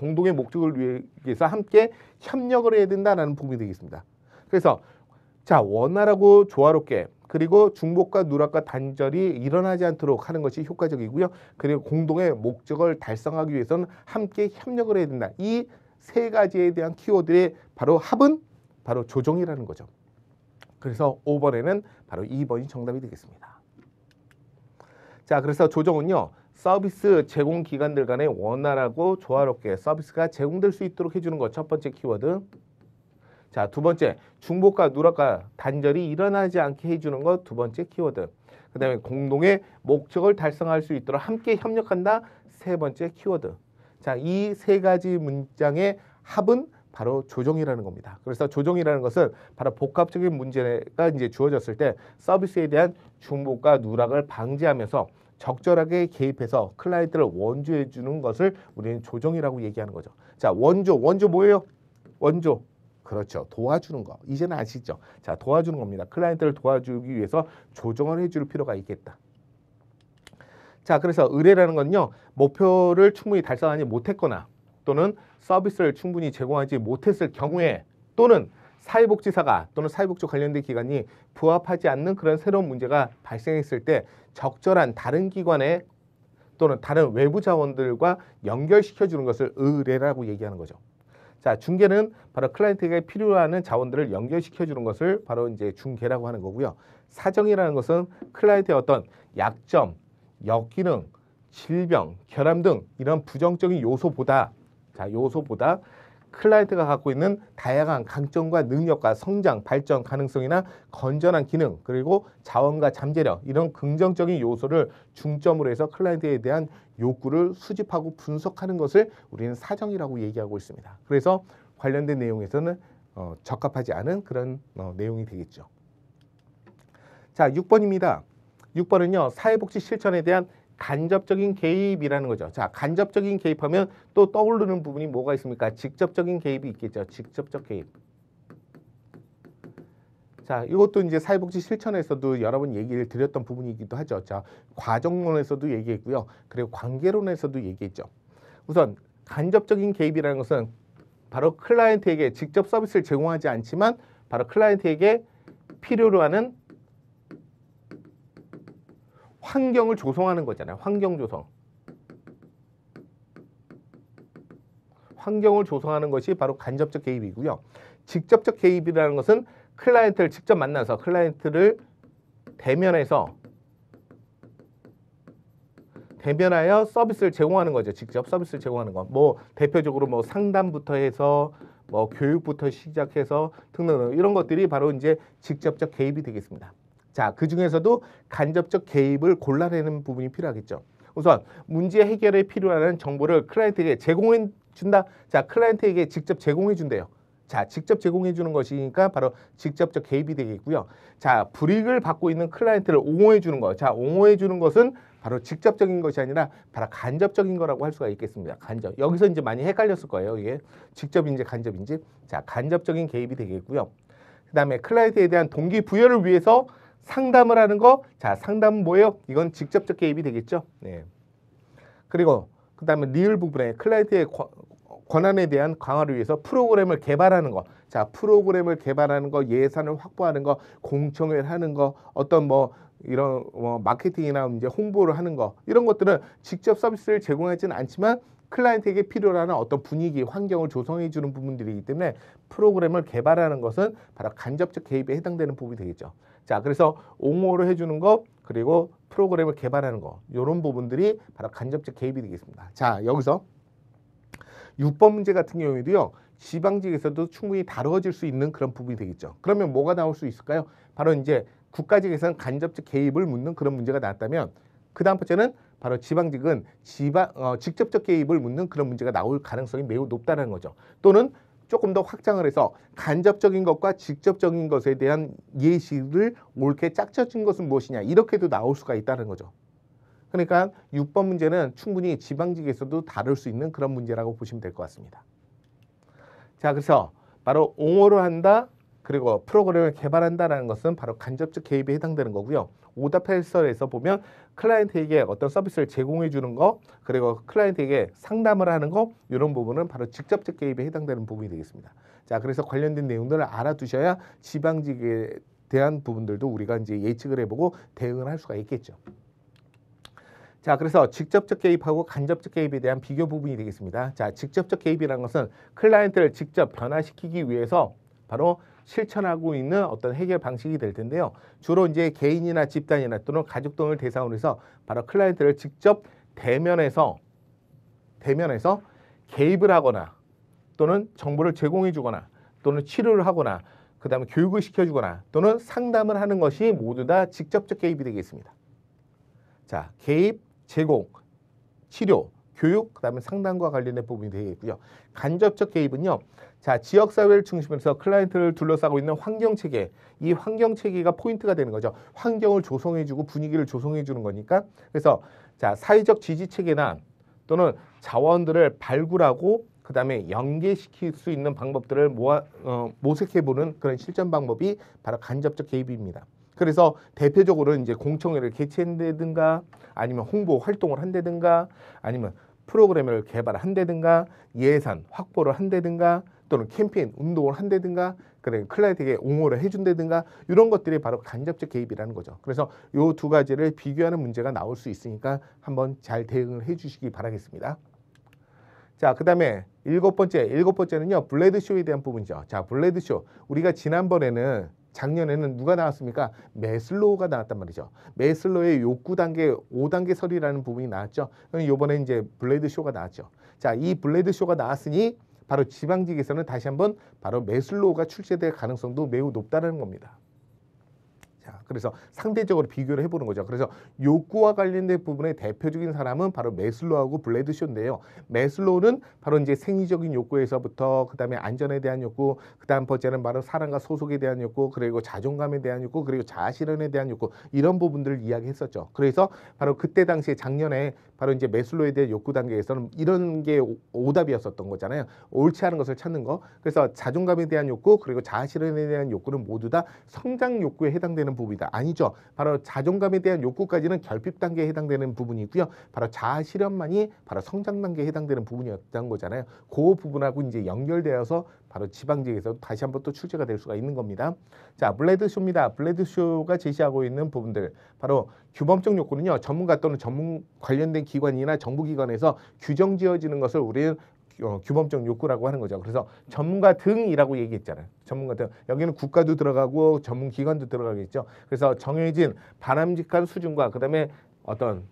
함께 협력을 해야 된다는 부분이 되겠습니다. 그래서 자, 원활하고 조화롭게 그리고 중복과 누락과 단절이 일어나지 않도록 하는 것이 효과적이고요. 그리고 공동의 목적을 달성하기 위해서는 함께 협력을 해야 된다. 이 3가지에 대한 키워드의 바로 합은 바로 조정이라는 거죠. 그래서 5번에는 바로 2번이 정답이 되겠습니다. 자, 그래서 조정은요, 서비스 제공 기관들 간에 원활하고 조화롭게 서비스가 제공될 수 있도록 해주는 것, 첫 번째 키워드. 자, 2번째, 중복과 누락과 단절이 일어나지 않게 해주는 것, 2번째 키워드. 그 다음에 공동의 목적을 달성할 수 있도록 함께 협력한다, 3번째 키워드. 자, 이 3가지 문장의 합은 바로 조정이라는 겁니다. 그래서 조정이라는 것은 바로 복합적인 문제가 이제 주어졌을 때 서비스에 대한 중복과 누락을 방지하면서 적절하게 개입해서 클라이언트를 원조해 주는 것을 우리는 조정이라고 얘기하는 거죠. 자, 원조 뭐예요? 원조. 그렇죠. 도와주는 거. 이제는 아시죠? 자, 도와주는 겁니다. 클라이언트를 도와주기 위해서 조정을 해줄 필요가 있겠다. 자, 그래서 의뢰라는 건요, 목표를 충분히 달성하지 못했거나 또는 서비스를 충분히 제공하지 못했을 경우에 또는 사회복지사가 또는 사회복지 관련된 기관이 부합하지 않는 그런 새로운 문제가 발생했을 때 적절한 다른 기관에 또는 다른 외부 자원들과 연결시켜주는 것을 의뢰라고 얘기하는 거죠. 자, 중개는 바로 클라이언트에게 필요한 자원들을 연결시켜주는 것을 바로 이제 중개라고 하는 거고요. 사정이라는 것은 클라이언트의 어떤 약점, 역기능, 질병, 결함 등 이런 부정적인 요소보다 클라이언트가 갖고 있는 다양한 강점과 능력과 성장, 발전 가능성이나 건전한 기능, 그리고 자원과 잠재력, 이런 긍정적인 요소를 중점으로 해서 클라이언트에 대한 욕구를 수집하고 분석하는 것을 우리는 사정이라고 얘기하고 있습니다. 그래서 관련된 내용에서는 적합하지 않은 그런 내용이 되겠죠. 자, 6번입니다. 6번은요, 사회복지 실천에 대한 간접적인 개입이라는 거죠. 자, 간접적인 개입하면 또 떠오르는 부분이 뭐가 있습니까? 직접적인 개입이 있겠죠. 직접적 개입. 자, 이것도 이제 사회복지 실천에서도 여러 번 얘기를 드렸던 부분이기도 하죠. 자, 과정론에서도 얘기했고요. 그리고 관계론에서도 얘기했죠. 우선 간접적인 개입이라는 것은 바로 클라이언트에게 직접 서비스를 제공하지 않지만 바로 클라이언트에게 필요로 하는 환경을 조성하는 거잖아요. 환경 조성. 환경을 조성하는 것이 바로 간접적 개입이고요. 직접적 개입이라는 것은 클라이언트를 직접 만나서 클라이언트를 대면하여 서비스를 제공하는 거죠. 직접 서비스를 제공하는 거. 뭐 대표적으로 뭐 상담부터 해서 뭐 교육부터 시작해서 등등 이런 것들이 바로 이제 직접적 개입이 되겠습니다. 자, 그 중에서도 간접적 개입을 골라내는 부분이 필요하겠죠. 우선 문제 해결에 필요한 정보를 클라이언트에게 제공해 준다. 자, 클라이언트에게 직접 제공해 준대요. 자, 직접 제공해 주는 것이니까 바로 직접적 개입이 되겠고요. 자, 불이익을 받고 있는 클라이언트를 옹호해 주는 거. 자, 옹호해 주는 것은 바로 직접적인 것이 아니라 바로 간접적인 거라고 할 수가 있겠습니다. 간접. 여기서 이제 많이 헷갈렸을 거예요. 이게 직접인지 간접인지. 자, 간접적인 개입이 되겠고요. 그다음에 클라이언트에 대한 동기부여를 위해서 상담을 하는 거. 자, 상담은 뭐예요? 이건 직접적 개입이 되겠죠. 네. 그리고 그다음에 리을 부분에 클라이언트의 권한에 대한 강화를 위해서 프로그램을 개발하는 거. 자, 프로그램을 개발하는 거, 예산을 확보하는 거, 공청회를 하는 거, 어떤 뭐 이런 마케팅이나 이제 홍보를 하는 거, 이런 것들은 직접 서비스를 제공하지는 않지만 클라이언트에게 필요로 하는 어떤 분위기, 환경을 조성해 주는 부분들이기 때문에 프로그램을 개발하는 것은 바로 간접적 개입에 해당되는 부분이 되겠죠. 자, 그래서 옹호를 해주는 거, 그리고 프로그램을 개발하는 거, 이런 부분들이 바로 간접적 개입이 되겠습니다. 자, 여기서 6번 문제 같은 경우에도요, 지방직에서도 충분히 다루어질 수 있는 그런 부분이 되겠죠. 그러면 뭐가 나올 수 있을까요? 바로 이제 국가직에서는 간접적 개입을 묻는 그런 문제가 나왔다면, 그 다음 번째는 바로 지방직은 직접적 개입을 묻는 그런 문제가 나올 가능성이 매우 높다는 거죠. 또는 조금 더 확장을 해서 간접적인 것과 직접적인 것에 대한 예시를 옳게 짝져진 것은 무엇이냐, 이렇게도 나올 수가 있다는 거죠. 그러니까 6번 문제는 충분히 지방직에서도 다룰 수 있는 그런 문제라고 보시면 될 것 같습니다. 자, 그래서 바로 옹호를 한다, 그리고 프로그램을 개발한다라는 것은 바로 간접적 개입에 해당되는 거고요. 오답 해설에서 보면 클라이언트에게 어떤 서비스를 제공해 주는 거, 그리고 클라이언트에게 상담을 하는 거, 이런 부분은 바로 직접적 개입에 해당되는 부분이 되겠습니다. 자, 그래서 관련된 내용들을 알아두셔야 지방직에 대한 부분들도 우리가 이제 예측을 해보고 대응을 할 수가 있겠죠. 자, 그래서 직접적 개입하고 간접적 개입에 대한 비교 부분이 되겠습니다. 자, 직접적 개입이라는 것은 클라이언트를 직접 변화시키기 위해서 바로 실천하고 있는 어떤 해결 방식이 될 텐데요. 주로 이제 개인이나 집단이나 또는 가족 등을 대상으로 해서 바로 클라이언트를 직접 대면해서 개입을 하거나 또는 정보를 제공해 주거나 또는 치료를 하거나 그 다음에 교육을 시켜주거나 또는 상담을 하는 것이 모두 다 직접적 개입이 되겠습니다. 자, 개입, 제공, 치료, 교육, 그 다음에 상담과 관련된 부분이 되겠고요. 간접적 개입은요. 자, 지역사회를 중심으로 해서 클라이언트를 둘러싸고 있는 환경체계, 이 환경체계가 포인트가 되는 거죠. 환경을 조성해주고 분위기를 조성해주는 거니까. 그래서 자, 사회적 지지체계나 또는 자원들을 발굴하고 그 다음에 연계시킬 수 있는 방법들을 모색해보는 그런 실전 방법이 바로 간접적 개입입니다. 그래서 대표적으로는 이제 공청회를 개최한다든가 아니면 홍보 활동을 한다든가 아니면 프로그램을 개발한다든가 예산 확보를 한다든가 또는 캠페인 운동을 한다든가 그래 클라이언트에게 옹호를 해준다든가 이런 것들이 바로 간접적 개입이라는 거죠. 그래서 이 두 가지를 비교하는 문제가 나올 수 있으니까 한번 잘 대응을 해주시기 바라겠습니다. 자, 그 다음에 일곱 번째는요 블레드쇼에 대한 부분이죠. 자, 블레드쇼 우리가 작년에는 누가 나왔습니까? 매슬로우가 나왔단 말이죠. 매슬로우의 욕구 단계 5단계 설이라는 부분이 나왔죠. 이번에 이제 블레드쇼가 나왔죠. 자, 이 블레드쇼가 나왔으니 바로 지방직에서는 다시 한번 바로 매슬로우가 출제될 가능성도 매우 높다는 겁니다. 자, 그래서 상대적으로 비교를 해보는 거죠. 그래서 욕구와 관련된 부분의 대표적인 사람은 바로 매슬로우하고 블레드쇼인데요. 매슬로우는 바로 이제 생리적인 욕구에서부터 그다음에 안전에 대한 욕구, 그다음 번째는 바로 사랑과 소속에 대한 욕구, 그리고 자존감에 대한 욕구, 그리고 자아실현에 대한 욕구 이런 부분들을 이야기했었죠. 그래서 바로 그때 당시에 작년에 바로 이제 매슬로우에 대한 욕구 단계에서는 이런 게 오답이었었던 거잖아요. 옳지 않은 것을 찾는 거. 그래서 자존감에 대한 욕구, 그리고 자아실현에 대한 욕구는 모두 다 성장 욕구에 해당되는 부분이다. 아니죠. 바로 자존감에 대한 욕구까지는 결핍 단계에 해당되는 부분이고요. 바로 자아 실현만이 바로 성장 단계에 해당되는 부분이었던 거잖아요. 그 부분하고 이제 연결되어서 바로 지방직에서 다시 한번 또 출제가 될 수가 있는 겁니다. 자, 블레드쇼입니다. 블레드쇼가 제시하고 있는 부분들 바로 규범적 욕구는요. 전문가 또는 전문 관련된 기관이나 정부기관에서 규정 지어지는 것을 우리는 규범적 욕구라고 하는 거죠. 그래서 전문가 등이라고 얘기했잖아요. 전문가 등. 여기는 국가도 들어가고 전문기관도 들어가겠죠. 그래서 정해진 바람직한 수준과 그다음에 어떤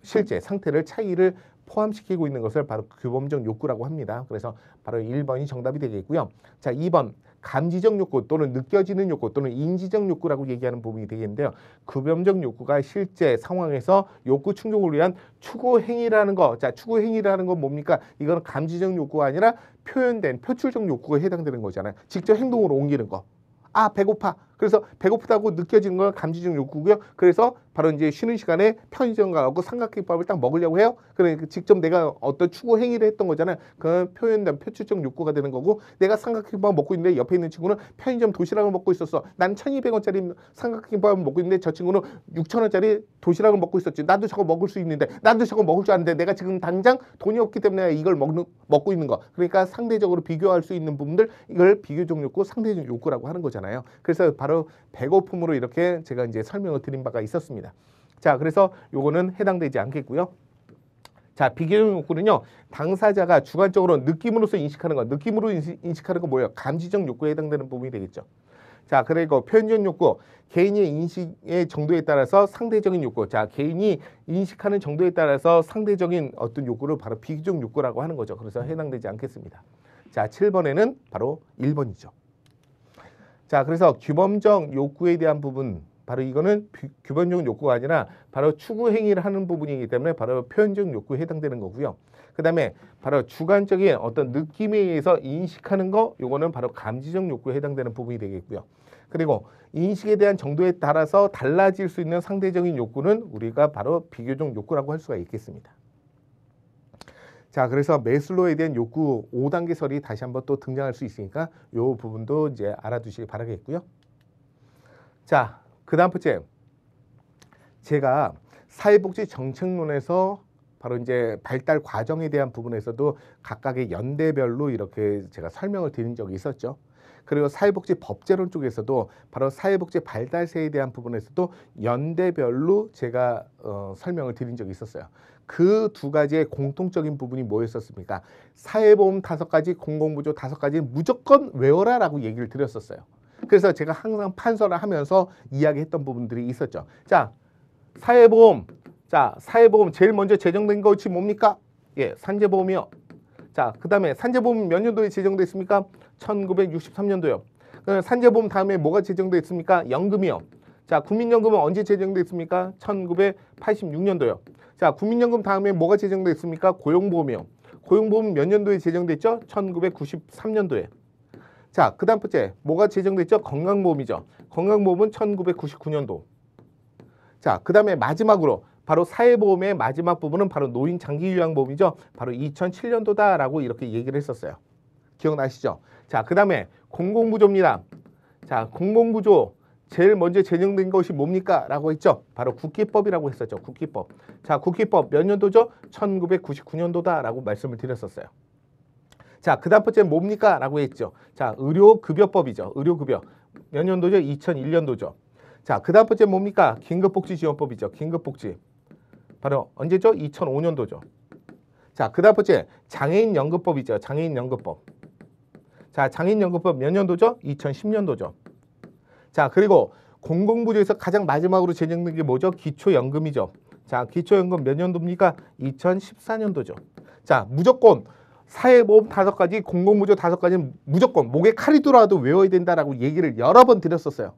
실제 상태를 차이를 포함시키고 있는 것을 바로 규범적 욕구라고 합니다. 그래서 바로 1번이 정답이 되겠고요. 자, 2번 감지적 욕구 또는 느껴지는 욕구 또는 인지적 욕구라고 얘기하는 부분이 되겠는데요. 규범적 욕구가 실제 상황에서 욕구 충족을 위한 추구 행위라는 거. 자, 추구 행위라는 건 뭡니까? 이거는 감지적 욕구가 아니라 표현된 표출적 욕구에 해당되는 거잖아요. 직접 행동으로 옮기는 거. 아, 배고파. 그래서 배고프다고 느껴지는 건 감지적 욕구고요. 그래서 바로 이제 쉬는 시간에 편의점 가고 삼각김밥을 딱 먹으려고 해요. 그러니까 직접 내가 어떤 추구 행위를 했던 거잖아요. 그건 표현된 표출적 욕구가 되는 거고, 내가 삼각김밥 먹고 있는데 옆에 있는 친구는 편의점 도시락을 먹고 있었어. 난 1,200원짜리 삼각김밥을 먹고 있는데 저 친구는 6,000원짜리 도시락을 먹고 있었지. 나도 저거 먹을 수 있는데, 나도 저거 먹을 줄 아는데 내가 지금 당장 돈이 없기 때문에 이걸 먹고 있는 거. 그러니까 상대적으로 비교할 수 있는 부분들, 이걸 비교적 욕구, 상대적 욕구라고 하는 거잖아요. 그래서 바로 배고픔으로 이렇게 제가 이제 설명을 드린 바가 있었습니다. 자, 그래서 요거는 해당되지 않겠고요. 자, 비교적 욕구는요, 당사자가 주관적으로 느낌으로서 인식하는 거, 느낌으로 인식하는 거 뭐예요? 감지적 욕구에 해당되는 부분이 되겠죠. 자, 그리고 표현적 욕구, 개인의 인식의 정도에 따라서 상대적인 욕구. 자, 개인이 인식하는 정도에 따라서 상대적인 어떤 욕구를 바로 비교적 욕구라고 하는 거죠. 그래서 해당되지 않겠습니다. 자, 7번에는 바로 1번이죠. 자, 그래서 규범적 욕구에 대한 부분, 바로 이거는 규범적 욕구가 아니라 바로 추구 행위를 하는 부분이기 때문에 바로 표현적 욕구에 해당되는 거고요. 그 다음에 바로 주관적인 어떤 느낌에 의해서 인식하는 거, 요거는 바로 감지적 욕구에 해당되는 부분이 되겠고요. 그리고 인식에 대한 정도에 따라서 달라질 수 있는 상대적인 욕구는 우리가 바로 비교적 욕구라고 할 수가 있겠습니다. 자, 그래서 메슬로에 대한 욕구 5단계설이 다시 한번 또 등장할 수 있으니까 이 부분도 이제 알아두시기 바라겠고요. 자, 그 다음 번째, 제가 사회복지 정책론에서 바로 이제 발달 과정에 대한 부분에서도 각각의 연대별로 이렇게 제가 설명을 드린 적이 있었죠. 그리고 사회복지 법제론 쪽에서도 바로 사회복지 발달세에 대한 부분에서도 연대별로 제가 설명을 드린 적이 있었어요. 그 두 가지의 공통적인 부분이 뭐였었습니까? 사회보험 5가지, 공공부조 5가지 무조건 외워라라고 얘기를 드렸었어요. 그래서 제가 항상 판서를 하면서 이야기했던 부분들이 있었죠. 자, 사회보험. 자, 사회보험 제일 먼저 제정된 것이 뭡니까? 예, 산재보험이요. 자, 그 다음에 산재보험 몇 년도에 제정됐습니까? 1963년도요. 산재보험 다음에 뭐가 제정됐습니까? 연금이요. 자, 국민연금은 언제 제정됐습니까? 1986년도요. 자, 국민연금 다음에 뭐가 제정됐습니까? 고용보험이요. 고용보험 몇 년도에 제정됐죠? 1993년도에. 자, 그 다음 번째 뭐가 제정됐죠? 건강보험이죠. 건강보험은 1999년도. 자, 그 다음에 마지막으로 바로 사회보험의 마지막 부분은 바로 노인장기요양보험이죠. 바로 2007년도다라고 이렇게 얘기를 했었어요. 기억나시죠? 자, 그 다음에 공공부조입니다. 자, 공공부조 제일 먼저 제정된 것이 뭡니까? 라고 했죠. 바로 국기법이라고 했었죠. 국기법. 자, 국기법 몇 년도죠? 1999년도다라고 말씀을 드렸었어요. 자, 그 다음 번째 뭡니까? 라고 했죠. 자, 의료급여법이죠. 의료급여 몇 년도죠? 2001년도죠. 자, 그 다음 번째 뭡니까? 긴급복지지원법이죠. 긴급복지. 바로 언제죠? 2005년도죠. 자, 그 다음 번째 장애인연금법이죠. 장애인연금법. 자, 장애인연금법 몇 년도죠? 2010년도죠. 자, 그리고 공공부조에서 가장 마지막으로 제정된 게 뭐죠? 기초연금이죠. 자, 기초연금 몇 년도입니까? 2014년도죠. 자, 무조건 사회보험 5가지, 공공부조 5가지는 무조건 목에 칼이 들어와도 외워야 된다라고 얘기를 여러 번 드렸었어요.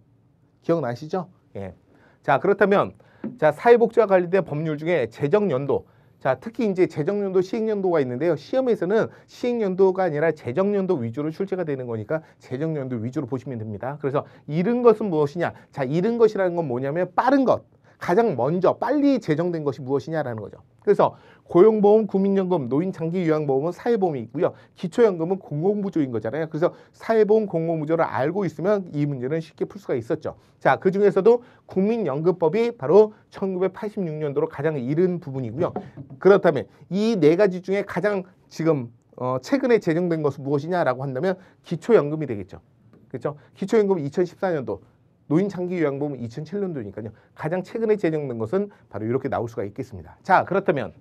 기억나시죠? 예. 자, 그렇다면 자, 사회복지와 관련된 법률 중에 재정연도. 자, 특히 이제 재정연도, 시행연도가 있는데요. 시험에서는 시행연도가 아니라 재정연도 위주로 출제가 되는 거니까 재정연도 위주로 보시면 됩니다. 그래서 이른 것은 무엇이냐? 자, 이른 것이라는 건 뭐냐면 빠른 것. 가장 먼저 빨리 제정된 것이 무엇이냐라는 거죠. 그래서 고용보험, 국민연금, 노인장기요양보험은 사회보험이 있고요. 기초연금은 공공부조인 거잖아요. 그래서 사회보험, 공공부조를 알고 있으면 이 문제는 쉽게 풀 수가 있었죠. 자, 그 중에서도 국민연금법이 바로 1986년도로 가장 이른 부분이고요. 그렇다면 이 4가지 중에 가장 지금 최근에 제정된 것은 무엇이냐라고 한다면 기초연금이 되겠죠. 그렇죠? 기초연금은 2014년도. 노인장기요양보험은 2007년도니까요. 가장 최근에 제정된 것은 바로 이렇게 나올 수가 있겠습니다. 자, 그렇다면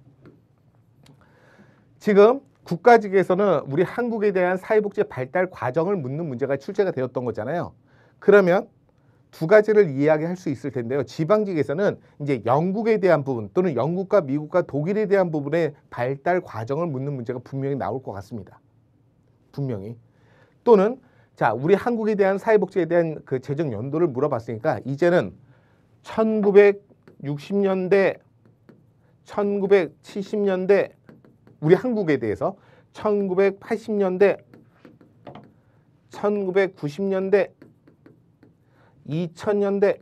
지금 국가직에서는 우리 한국에 대한 사회복지 발달 과정을 묻는 문제가 출제가 되었던 거잖아요. 그러면 두 가지를 이야기할 수 있을 텐데요. 지방직에서는 이제 영국에 대한 부분 또는 영국과 미국과 독일에 대한 부분의 발달 과정을 묻는 문제가 분명히 나올 것 같습니다. 분명히. 또는 자, 우리 한국에 대한 사회복지에 대한 그 재정 연도를 물어봤으니까 이제는 1960년대, 1970년대 우리 한국에 대해서 1980년대, 1990년대, 2000년대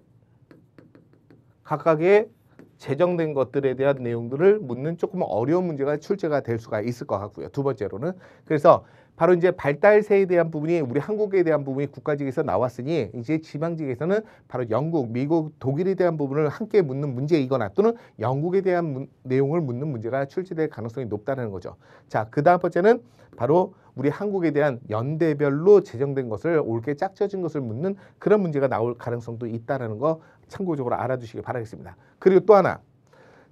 각각의 제정된 것들에 대한 내용들을 묻는 조금 어려운 문제가 출제가 될 수가 있을 것 같고요. 두 번째로는 그래서 바로 이제 발달세에 대한 부분이 우리 한국에 대한 부분이 국가직에서 나왔으니 이제 지방직에서는 바로 영국, 미국, 독일에 대한 부분을 함께 묻는 문제이거나 또는 영국에 대한 내용을 묻는 문제가 출제될 가능성이 높다는 거죠. 자, 그 다음 번째는 바로 우리 한국에 대한 연대별로 제정된 것을 옳게 짝져진 것을 묻는 그런 문제가 나올 가능성도 있다는 거 참고적으로 알아두시기 바라겠습니다. 그리고 또 하나,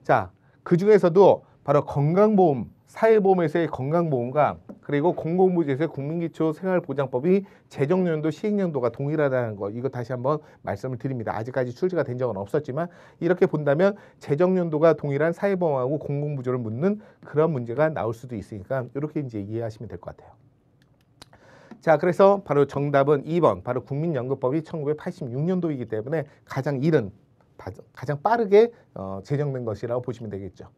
자, 그 중에서도 바로 건강보험, 사회보험에서의 건강보험과 그리고 공공부지에서의 국민기초생활보장법이 재정연도 시행연도가 동일하다는 거, 이거 다시 한번 말씀을 드립니다. 아직까지 출제가 된 적은 없었지만 이렇게 본다면 재정연도가 동일한 사회보험하고 공공부조를 묻는 그런 문제가 나올 수도 있으니까 이렇게 이제 이해하시면 될 것 같아요. 자, 그래서 바로 정답은 2번, 바로 국민연금법이 1986년도이기 때문에 가장 이른, 가장 빠르게 제정된 것이라고 보시면 되겠죠.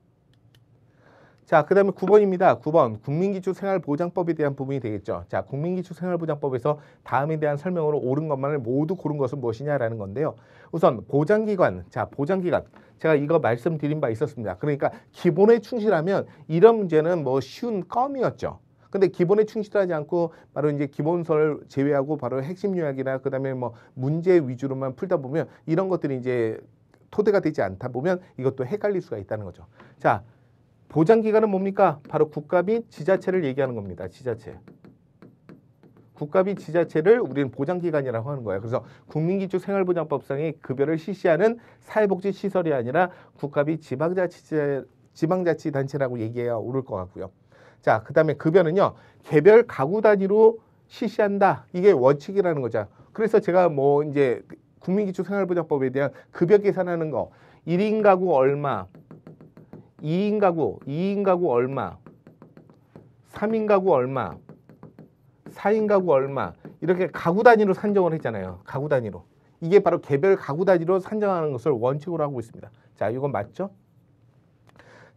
자, 그 다음에 9번입니다. 9번 국민기초생활보장법에 대한 부분이 되겠죠. 자, 국민기초생활보장법에서 다음에 대한 설명으로 옳은 것만을 모두 고른 것은 무엇이냐라는 건데요. 우선 보장기관, 자, 보장기관. 제가 이거 말씀드린 바 있었습니다. 그러니까 기본에 충실하면 이런 문제는 뭐 쉬운 껌이었죠. 근데 기본에 충실하지 않고 바로 이제 기본서를 제외하고 바로 핵심 요약이나 그다음에 뭐 문제 위주로만 풀다 보면 이런 것들이 이제 토대가 되지 않다 보면 이것도 헷갈릴 수가 있다는 거죠. 자, 보장기관은 뭡니까? 바로 국가 및 지자체를 얘기하는 겁니다. 지자체. 국가 및 지자체를 우리는 보장기관이라고 하는 거예요. 그래서 국민기초생활보장법상의 급여를 실시하는 사회복지시설이 아니라 국가 및 지방자치단체라고 얘기해야 옳을 것 같고요. 자, 그 다음에 급여는요, 개별 가구 단위로 실시한다. 이게 원칙이라는 거죠. 그래서 제가 뭐 이제 국민기초생활보장법에 대한 급여 계산하는 거, 1인 가구 얼마, 2인 가구 얼마, 3인 가구 얼마, 4인 가구 얼마 이렇게 가구 단위로 산정을 했잖아요. 가구 단위로. 이게 바로 개별 가구 단위로 산정하는 것을 원칙으로 하고 있습니다. 자, 이건 맞죠?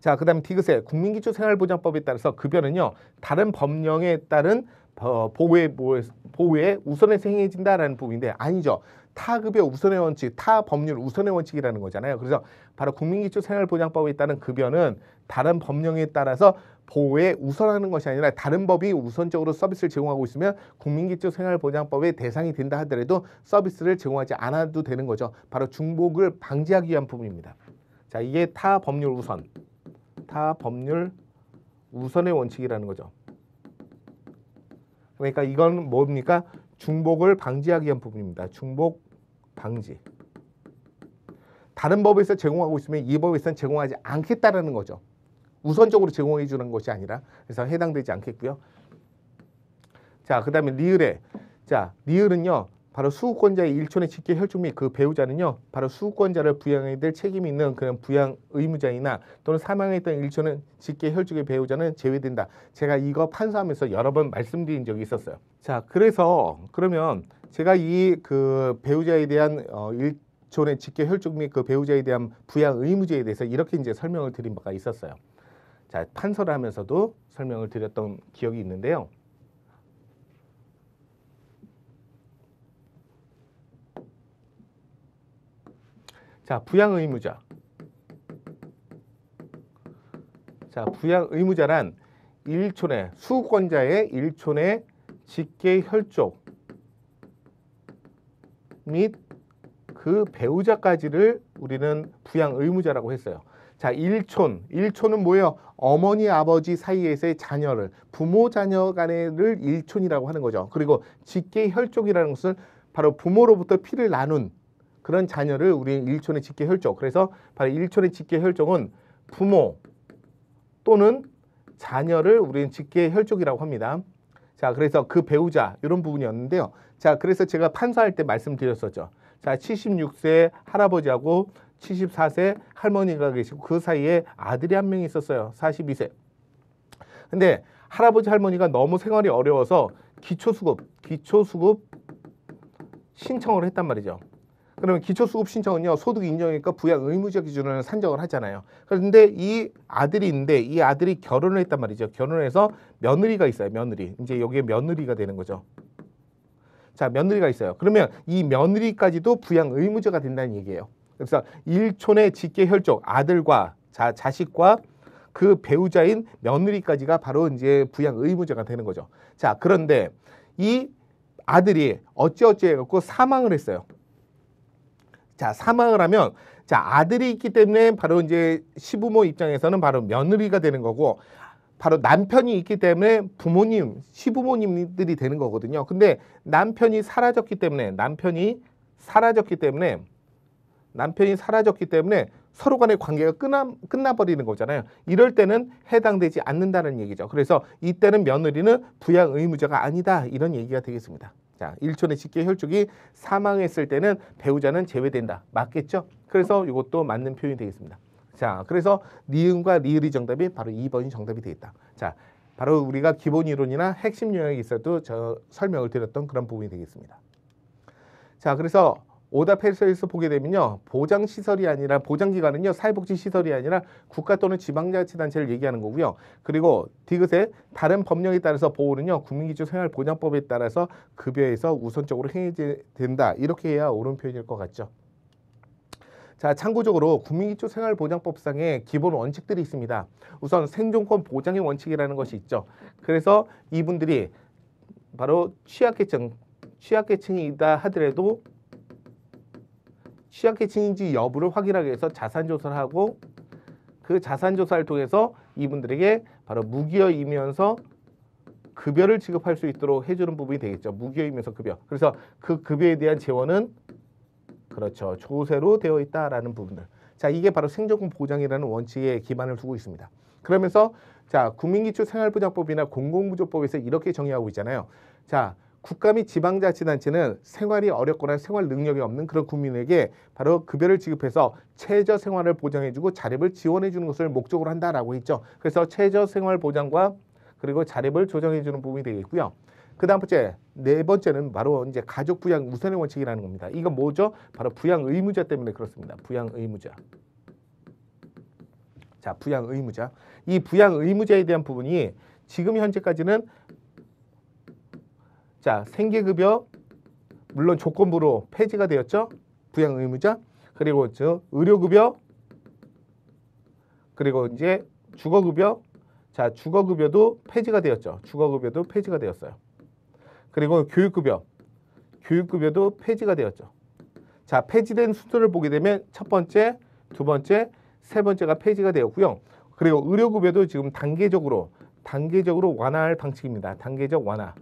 자, 그 다음에 디귿에 국민기초생활보장법에 따라서 급여는요, 다른 법령에 따른 보호에 우선해서 행해진다라는 부분인데 아니죠. 타급여 우선의 원칙, 타법률 우선의 원칙이라는 거잖아요. 그래서 바로 국민기초생활보장법에 따른 급여는 다른 법령에 따라서 보호에 우선하는 것이 아니라 다른 법이 우선적으로 서비스를 제공하고 있으면 국민기초생활보장법의 대상이 된다 하더라도 서비스를 제공하지 않아도 되는 거죠. 바로 중복을 방지하기 위한 부분입니다. 자, 이게 타법률 우선, 타법률 우선의 원칙이라는 거죠. 그러니까 이건 뭡니까? 중복을 방지하기 위한 부분입니다. 중복 방지. 다른 법에서 제공하고 있으면 이 법에서는 제공하지 않겠다라는 거죠. 우선적으로 제공해 주는 것이 아니라 그래서 해당되지 않겠고요. 자, 그 다음에 리을에. 자, 리을은요, 바로 수급권자의 일촌의 직계 혈족 및 그 배우자는요, 바로 수급권자를 부양해야 될 책임이 있는 그런 부양 의무자이나 또는 사망했던 일촌의 직계 혈족의 배우자는 제외된다. 제가 이거 판사하면서 여러 번 말씀드린 적이 있었어요. 자, 그래서 그러면 제가 이 그 배우자에 대한 일촌의 직계 혈족 및 그 배우자에 대한 부양 의무자에 대해서 이렇게 이제 설명을 드린 바가 있었어요. 자, 판서를 하면서도 설명을 드렸던 기억이 있는데요. 자, 부양 의무자. 자, 부양 의무자란 일촌의 수급권자의 일촌의 직계 혈족 및 그 배우자까지를 우리는 부양 의무자라고 했어요. 자, 일촌은 뭐예요? 어머니, 아버지 사이에서의 자녀를, 부모, 자녀 간의를 일촌이라고 하는 거죠. 그리고 직계 혈족이라는 것은 바로 부모로부터 피를 나눈 그런 자녀를 우리는 일촌의 직계 혈족. 그래서 바로 일촌의 직계 혈족은 부모 또는 자녀를 우리는 직계 혈족이라고 합니다. 자, 그래서 그 배우자 이런 부분이었는데요. 자, 그래서 제가 판사할 때 말씀드렸었죠. 자, 76세 할아버지하고 74세 할머니가 계시고 그 사이에 아들이 한 명 있었어요. 42세. 근데 할아버지 할머니가 너무 생활이 어려워서 기초수급 신청을 했단 말이죠. 그러면 기초수급 신청은요, 소득 인정이니까 부양 의무자 기준으로 산정을 하잖아요. 그런데 이 아들이 있는데 이 아들이 결혼을 했단 말이죠. 결혼해서 며느리가 있어요. 며느리. 이제 여기에 며느리가 되는 거죠. 자, 며느리가 있어요. 그러면 이 며느리까지도 부양 의무자가 된다는 얘기예요. 그래서 일촌의 직계 혈족 아들과 자식과 그 배우자인 며느리까지가 바로 이제 부양 의무자가 되는 거죠. 자, 그런데 이 아들이 어찌어찌 해갖고 사망을 했어요. 자, 사망을 하면 자, 아들이 있기 때문에 바로 이제 시부모 입장에서는 바로 며느리가 되는 거고 바로 남편이 있기 때문에 부모님, 시부모님들이 되는 거거든요. 근데 남편이 사라졌기 때문에 서로 간의 관계가 끝나버리는 거잖아요. 이럴 때는 해당되지 않는다는 얘기죠. 그래서 이때는 며느리는 부양 의무자가 아니다. 이런 얘기가 되겠습니다. 자, 일촌의 직계 혈족이 사망했을 때는 배우자는 제외된다. 맞겠죠? 그래서 이것도 맞는 표현이 되겠습니다. 자, 그래서 니은과 리을이 정답이 바로 2번이 정답이 되겠다. 자, 바로 우리가 기본 이론이나 핵심 요약이 있어도 저 설명을 드렸던 그런 부분이 되겠습니다. 자, 그래서 오답해서에서 보게 되면요, 보장시설이 아니라 보장기관은요, 사회복지시설이 아니라 국가 또는 지방자치단체를 얘기하는 거고요. 그리고 디귿의 다른 법령에 따라서 보호는요, 국민기초생활보장법에 따라서 급여에서 우선적으로 행해진다. 이렇게 해야 옳은 표현일 것 같죠. 자, 참고적으로 국민기초생활보장법상의 기본 원칙들이 있습니다. 우선 생존권 보장의 원칙이라는 것이 있죠. 그래서 이분들이 바로 취약계층이다 하더라도 취약계층인지 여부를 확인하기 위해서 자산조사를 하고 그 자산조사를 통해서 이분들에게 바로 무기여이면서 급여를 지급할 수 있도록 해주는 부분이 되겠죠. 무기여이면서 급여. 그래서 그 급여에 대한 재원은 그렇죠, 조세로 되어 있다라는 부분들. 자, 이게 바로 생존권 보장이라는 원칙에 기반을 두고 있습니다. 그러면서 자, 국민기초생활보장법이나 공공부조법에서 이렇게 정의하고 있잖아요. 자, 국가 및 지방자치단체는 생활이 어렵거나 생활 능력이 없는 그런 국민에게 바로 급여를 지급해서 최저 생활을 보장해주고 자립을 지원해주는 것을 목적으로 한다라고 했죠. 그래서 최저 생활 보장과 그리고 자립을 조정해주는 부분이 되겠고요. 그 다음 번째, 네 번째는 바로 이제 가족 부양 우선의 원칙이라는 겁니다. 이건 뭐죠? 바로 부양 의무자 때문에 그렇습니다. 부양 의무자. 자, 부양 의무자. 이 부양 의무자에 대한 부분이 지금 현재까지는 자, 생계급여 물론 조건부로 폐지가 되었죠. 부양 의무자. 그리고 저 의료급여, 그리고 이제 주거급여. 자, 주거급여도 폐지가 되었죠. 주거급여도 폐지가 되었어요. 그리고 교육급여도 폐지가 되었죠. 자, 폐지된 순서를 보게 되면 첫 번째, 두 번째, 세 번째가 폐지가 되었고요. 그리고 의료급여도 지금 단계적으로 완화할 방침입니다. 단계적 완화.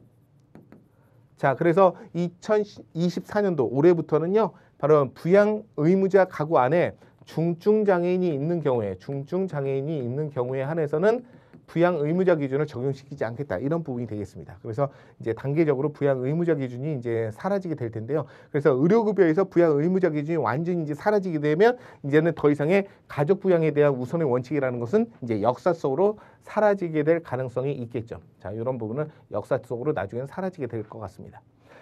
자, 그래서 2024년도 올해부터는요, 바로 부양 의무자 가구 안에 중증장애인이 있는 경우에 한해서는 부양 의무자 기준을 적용시키지 않겠다. 이런 부분이 되겠습니다. 그래서 이제 단계적으로 부양 의무자 기준이 이제 사라지게 될 텐데요. 그래서 의료급여에서 부양 의무자 기준이 완전히 이제 사라지게 되면 이제는 더 이상의 가족 부양에 대한 우선의 원칙이라는 것은 이제 역사 속으로 사라지게 될 가능성이 있겠죠. 자, 이런 부분은 역사 속으로 나중에는 사라지게 될 것 같습니다.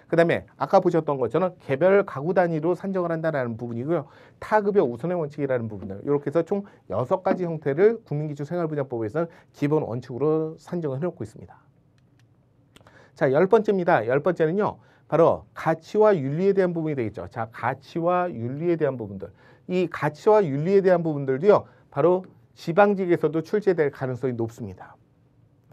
그 다음에 아까 보셨던 것처럼 개별 가구 단위로 산정을 한다는 부분이고요. 타급여 우선의 원칙이라는 부분을 이렇게 해서 총 6가지 형태를 국민기초생활보장법에서는 기본 원칙으로 산정을 해놓고 있습니다. 자, 10번째입니다. 10번째는요. 바로 가치와 윤리에 대한 부분이 되겠죠. 자, 가치와 윤리에 대한 부분들. 이 가치와 윤리에 대한 부분들도요. 바로 지방직에서도 출제될 가능성이 높습니다.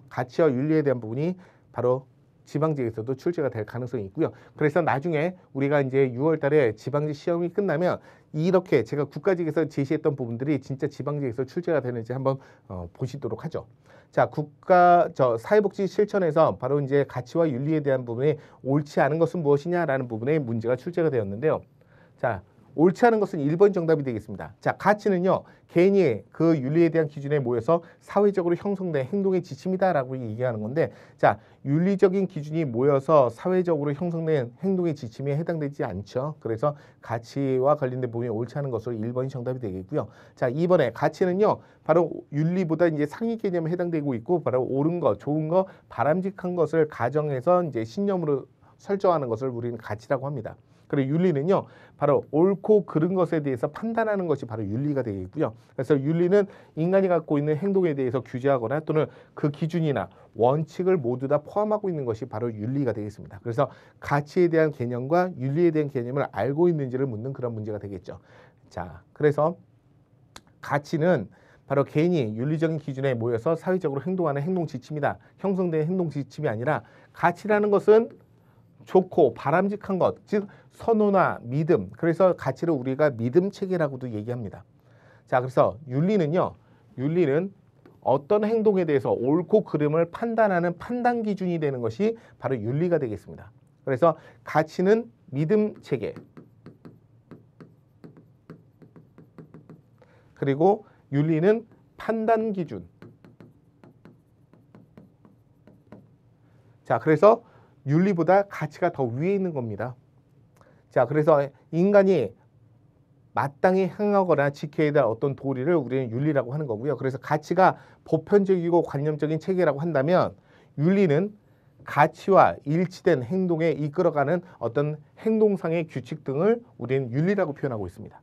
가치와 윤리에 대한 부분이 바로 지방직에서도 출제가 될 가능성이 있고요. 그래서 나중에 우리가 이제 6월 달에 지방직 시험이 끝나면 이렇게 제가 국가직에서 제시했던 부분들이 진짜 지방직에서 출제가 되는지 한번 보시도록 하죠. 자, 사회복지 실천에서 바로 이제 가치와 윤리에 대한 부분이 옳지 않은 것은 무엇이냐라는 부분에 문제가 출제가 되었는데요. 자, 옳지 않은 것은 1번 정답이 되겠습니다. 자, 가치는요. 개인이 그 윤리에 대한 기준에 모여서 사회적으로 형성된 행동의 지침이다라고 얘기하는 건데, 자, 윤리적인 기준이 모여서 사회적으로 형성된 행동의 지침에 해당되지 않죠. 그래서 가치와 관련된 부분이 옳지 않은 것으로 1번이 정답이 되겠고요. 자, 2번에 가치는요. 바로 윤리보다 이제 상위 개념에 해당되고 있고, 바로 옳은 것, 좋은 것, 바람직한 것을 가정해서 이제 신념으로 설정하는 것을 우리는 가치라고 합니다. 그리고 윤리는요, 바로 옳고 그른 것에 대해서 판단하는 것이 바로 윤리가 되겠고요. 그래서 윤리는 인간이 갖고 있는 행동에 대해서 규제하거나 또는 그 기준이나 원칙을 모두 다 포함하고 있는 것이 바로 윤리가 되겠습니다. 그래서 가치에 대한 개념과 윤리에 대한 개념을 알고 있는지를 묻는 그런 문제가 되겠죠. 자, 그래서 가치는 바로 개인이 윤리적인 기준에 모여서 사회적으로 행동하는 행동 지침이다. 형성된 행동 지침이 아니라, 가치라는 것은 좋고 바람직한 것, 즉 선호나 믿음, 그래서 가치를 우리가 믿음 체계라고도 얘기합니다. 자, 그래서 윤리는요, 윤리는 어떤 행동에 대해서 옳고 그름을 판단하는 판단 기준이 되는 것이 바로 윤리가 되겠습니다. 그래서 가치는 믿음 체계, 그리고 윤리는 판단 기준. 자, 그래서 윤리보다 가치가 더 위에 있는 겁니다. 자, 그래서 인간이 마땅히 행하거나 지켜야 될 어떤 도리를 우리는 윤리라고 하는 거고요. 그래서 가치가 보편적이고 관념적인 체계라고 한다면, 윤리는 가치와 일치된 행동에 이끌어가는 어떤 행동상의 규칙 등을 우리는 윤리라고 표현하고 있습니다.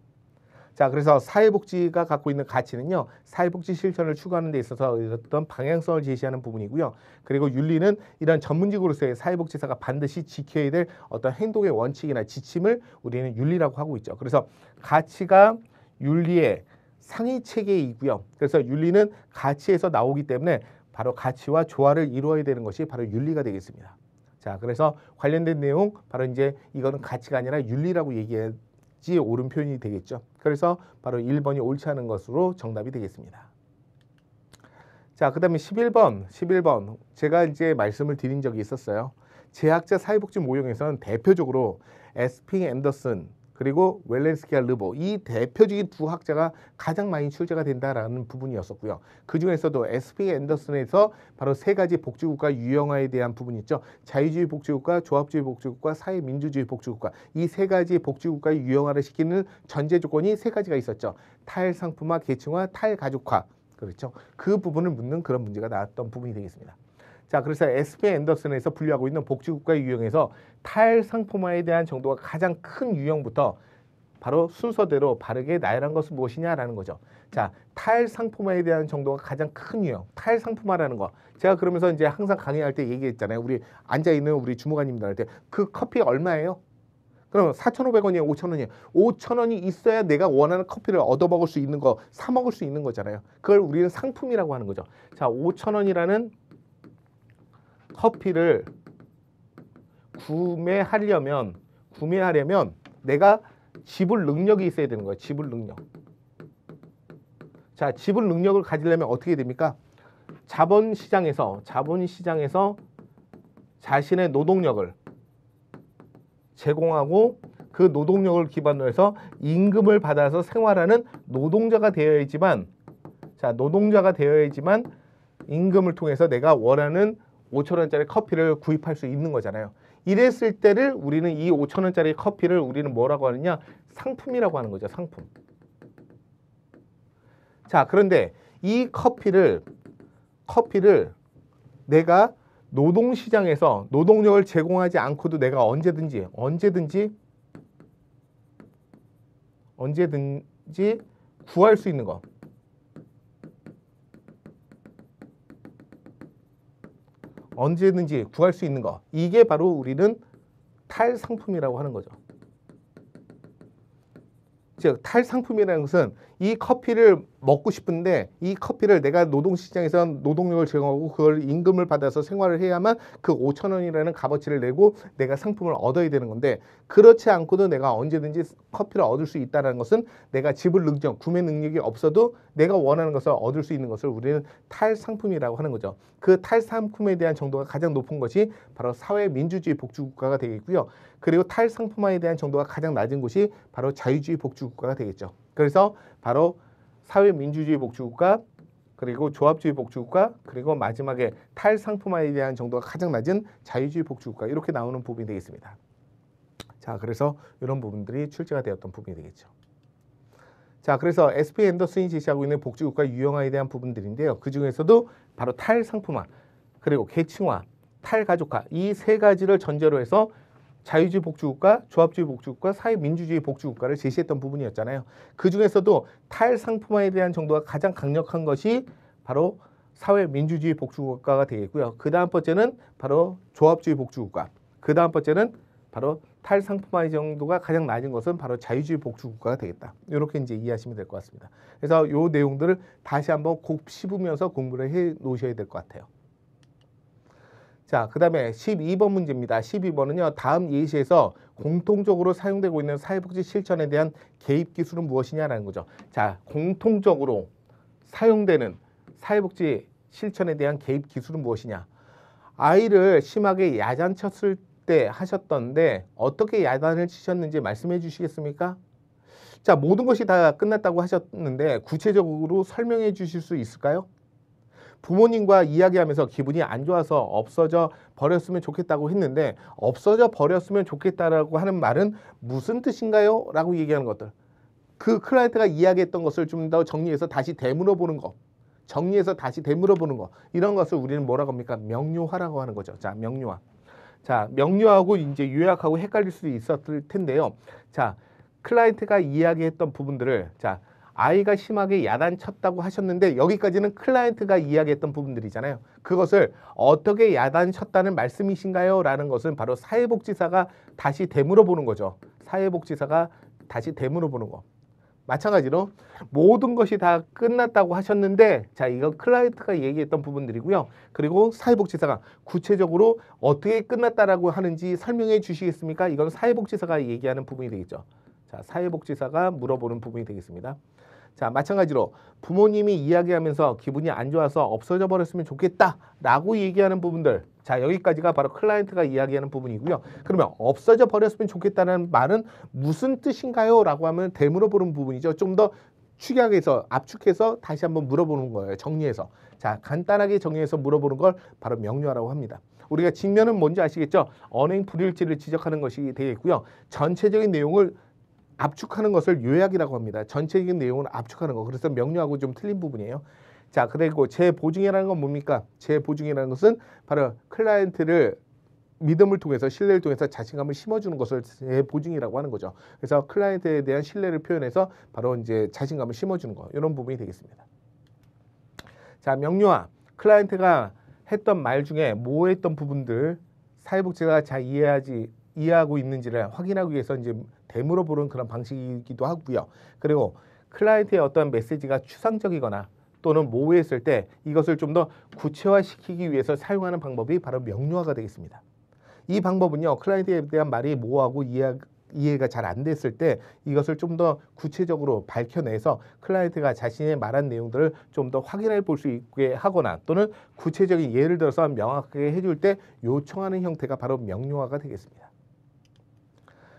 자, 그래서 사회복지가 갖고 있는 가치는요, 사회복지 실천을 추구하는 데 있어서 어떤 방향성을 제시하는 부분이고요. 그리고 윤리는 이런 전문직으로서의 사회복지사가 반드시 지켜야 될 어떤 행동의 원칙이나 지침을 우리는 윤리라고 하고 있죠. 그래서 가치가 윤리의 상위 체계이고요. 그래서 윤리는 가치에서 나오기 때문에 바로 가치와 조화를 이루어야 되는 것이 바로 윤리가 되겠습니다. 자, 그래서 관련된 내용, 바로 이제 이거는 가치가 아니라 윤리라고 얘기해 옳은 표현이 되겠죠. 그래서 바로 1번이 옳지 않은 것으로 정답이 되겠습니다. 자, 그 다음에 11번 제가 이제 말씀을 드린 적이 있었어요. 제약자 사회복지 모형에서는 대표적으로 에스핑 앤더슨 그리고 웰렌스키와 르보, 이 대표적인 두 학자가 가장 많이 출제가 된다라는 부분이었었고요. 그 중에서도 에스핑 앤더슨에서 바로 세 가지 복지국가 유형화에 대한 부분이 있죠. 자유주의 복지국가, 조합주의 복지국가, 사회민주주의 복지국가, 이 세 가지 복지국가의 유형화를 시키는 전제 조건이 세 가지가 있었죠. 탈상품화, 계층화, 탈가족화. 그렇죠. 그 부분을 묻는 그런 문제가 나왔던 부분이 되겠습니다. 자, 그래서 에스핑 앤더슨에서 분류하고 있는 복지국가의 유형에서 탈상품화에 대한 정도가 가장 큰 유형부터 바로 순서대로 바르게 나열한 것은 무엇이냐라는 거죠. 자, 탈상품화에 대한 정도가 가장 큰 유형, 탈상품화라는 거. 제가 그러면서 이제 항상 강의할 때 얘기했잖아요. 우리 앉아있는 우리 주무관님들한테 그 커피 얼마예요? 그러면 4,500원이에요? 5,000원이에요? 5,000원이 있어야 내가 원하는 커피를 얻어먹을 수 있는 거, 사 먹을 수 있는 거잖아요. 그걸 우리는 상품이라고 하는 거죠. 자, 5,000원이라는 커피를 구매하려면 내가 지불 능력이 있어야 되는 거예요. 지불 능력. 자, 지불 능력을 가지려면 어떻게 됩니까? 자본시장에서 자신의 노동력을 제공하고 그 노동력을 기반으로 해서 임금을 받아서 생활하는 노동자가 되어야지만, 자, 노동자가 되어야지만 임금을 통해서 내가 원하는 5,000원짜리 커피를 구입할 수 있는 거잖아요. 이랬을 때를 우리는 이 5,000원짜리 커피를 우리는 뭐라고 하느냐? 상품이라고 하는 거죠. 상품. 자, 그런데 이 커피를 내가 노동시장에서 노동력을 제공하지 않고도 내가 언제든지 구할 수 있는 거. 언제든지 구할 수 있는 거. 이게 바로 우리는 탈상품이라고 하는 거죠. 즉 탈상품이라는 것은 이 커피를 먹고 싶은데 이 커피를 내가 노동시장에서 노동력을 제공하고 그걸 임금을 받아서 생활을 해야만 그 5천 원이라는 값어치를 내고 내가 상품을 얻어야 되는 건데 그렇지 않고도 내가 언제든지 커피를 얻을 수 있다는 것은 내가 지불 능력, 구매 능력이 없어도 내가 원하는 것을 얻을 수 있는 것을 우리는 탈상품이라고 하는 거죠. 그 탈상품에 대한 정도가 가장 높은 것이 바로 사회민주주의 복지국가가 되겠고요. 그리고 탈상품화에 대한 정도가 가장 낮은 곳이 바로 자유주의 복지국가가 되겠죠. 그래서 바로 사회민주주의 복지국가, 그리고 조합주의 복지국가, 그리고 마지막에 탈상품화에 대한 정도가 가장 낮은 자유주의 복지국가 이렇게 나오는 부분이 되겠습니다. 자, 그래서 이런 부분들이 출제가 되었던 부분이 되겠죠. 자, 그래서 SP 앤더슨이 제시하고 있는 복지국가 유형화에 대한 부분들인데요. 그 중에서도 바로 탈상품화, 그리고 계층화, 탈가족화 이 세 가지를 전제로 해서 자유주의 복지국가, 조합주의 복지국가, 사회민주주의 복지국가를 제시했던 부분이었잖아요. 그 중에서도 탈상품화에 대한 정도가 가장 강력한 것이 바로 사회민주주의 복지국가가 되겠고요. 그 다음 번째는 바로 조합주의 복지국가, 그 다음 번째는 바로 탈상품화의 정도가 가장 낮은 것은 바로 자유주의 복지국가가 되겠다. 이렇게 이제 이해하시면 될 것 같습니다. 그래서 이 내용들을 다시 한번 곱씹으면서 공부를 해 놓으셔야 될 것 같아요. 자, 그 다음에 12번 문제입니다. 12번은요. 다음 예시에서 공통적으로 사용되고 있는 사회복지 실천에 대한 개입 기술은 무엇이냐라는 거죠. 자, 공통적으로 사용되는 사회복지 실천에 대한 개입 기술은 무엇이냐. 아이를 심하게 야단쳤을 때 하셨던데 어떻게 야단을 치셨는지 말씀해 주시겠습니까? 자, 모든 것이 다 끝났다고 하셨는데 구체적으로 설명해 주실 수 있을까요? 부모님과 이야기하면서 기분이 안 좋아서 없어져 버렸으면 좋겠다고 했는데 없어져 버렸으면 좋겠다라고 하는 말은 무슨 뜻인가요? 라고 얘기하는 것들. 그 클라이언트가 이야기했던 것을 좀 더 정리해서 다시 되물어 보는 거. 정리해서 다시 되물어 보는 거. 이런 것을 우리는 뭐라고 합니까? 명료화라고 하는 거죠. 자, 명료화. 자, 명료하고 이제 요약하고 헷갈릴 수도 있었을 텐데요. 자, 클라이언트가 이야기했던 부분들을 자, 아이가 심하게 야단쳤다고 하셨는데 여기까지는 클라이언트가 이야기했던 부분들이잖아요. 그것을 어떻게 야단쳤다는 말씀이신가요? 라는 것은 바로 사회복지사가 다시 되물어 보는 거죠. 사회복지사가 다시 되물어 보는 거. 마찬가지로 모든 것이 다 끝났다고 하셨는데 자, 이거 클라이언트가 얘기했던 부분들이고요. 그리고 사회복지사가 구체적으로 어떻게 끝났다라고 하는지 설명해 주시겠습니까? 이건 사회복지사가 얘기하는 부분이 되겠죠. 자, 사회복지사가 물어보는 부분이 되겠습니다. 자, 마찬가지로 부모님이 이야기하면서 기분이 안 좋아서 없어져 버렸으면 좋겠다라고 얘기하는 부분들. 자, 여기까지가 바로 클라이언트가 이야기하는 부분이고요. 그러면 없어져 버렸으면 좋겠다는 말은 무슨 뜻인가요? 라고 하면 되물어보는 부분이죠. 좀 더 축약해서 압축해서 다시 한번 물어보는 거예요. 정리해서. 자, 간단하게 정리해서 물어보는 걸 바로 명료화라고 합니다. 우리가 직면은 뭔지 아시겠죠? 언행 불일치를 지적하는 것이 되겠고요. 전체적인 내용을 압축하는 것을 요약이라고 합니다. 전체적인 내용을 압축하는 거. 그래서 명료하고 좀 틀린 부분이에요. 자, 그리고 재보증이라는 건 뭡니까? 재보증이라는 것은 바로 클라이언트를 믿음을 통해서 신뢰를 통해서 자신감을 심어주는 것을 재보증이라고 하는 거죠. 그래서 클라이언트에 대한 신뢰를 표현해서 바로 이제 자신감을 심어주는 거. 이런 부분이 되겠습니다. 자, 명료화. 클라이언트가 했던 말 중에 모호했던 부분들 사회복지가 잘 이해하고 있는지를 확인하기 위해서 이제 되물어 보는 그런 방식이기도 하고요. 그리고 클라이언트의 어떤 메시지가 추상적이거나 또는 모호했을 때 이것을 좀 더 구체화시키기 위해서 사용하는 방법이 바로 명료화가 되겠습니다. 이 방법은요. 클라이언트에 대한 말이 모호하고 이해가 잘 안 됐을 때 이것을 좀 더 구체적으로 밝혀내서 클라이언트가 자신의 말한 내용들을 좀 더 확인해 볼 수 있게 하거나 또는 구체적인 예를 들어서 명확하게 해줄 때 요청하는 형태가 바로 명료화가 되겠습니다.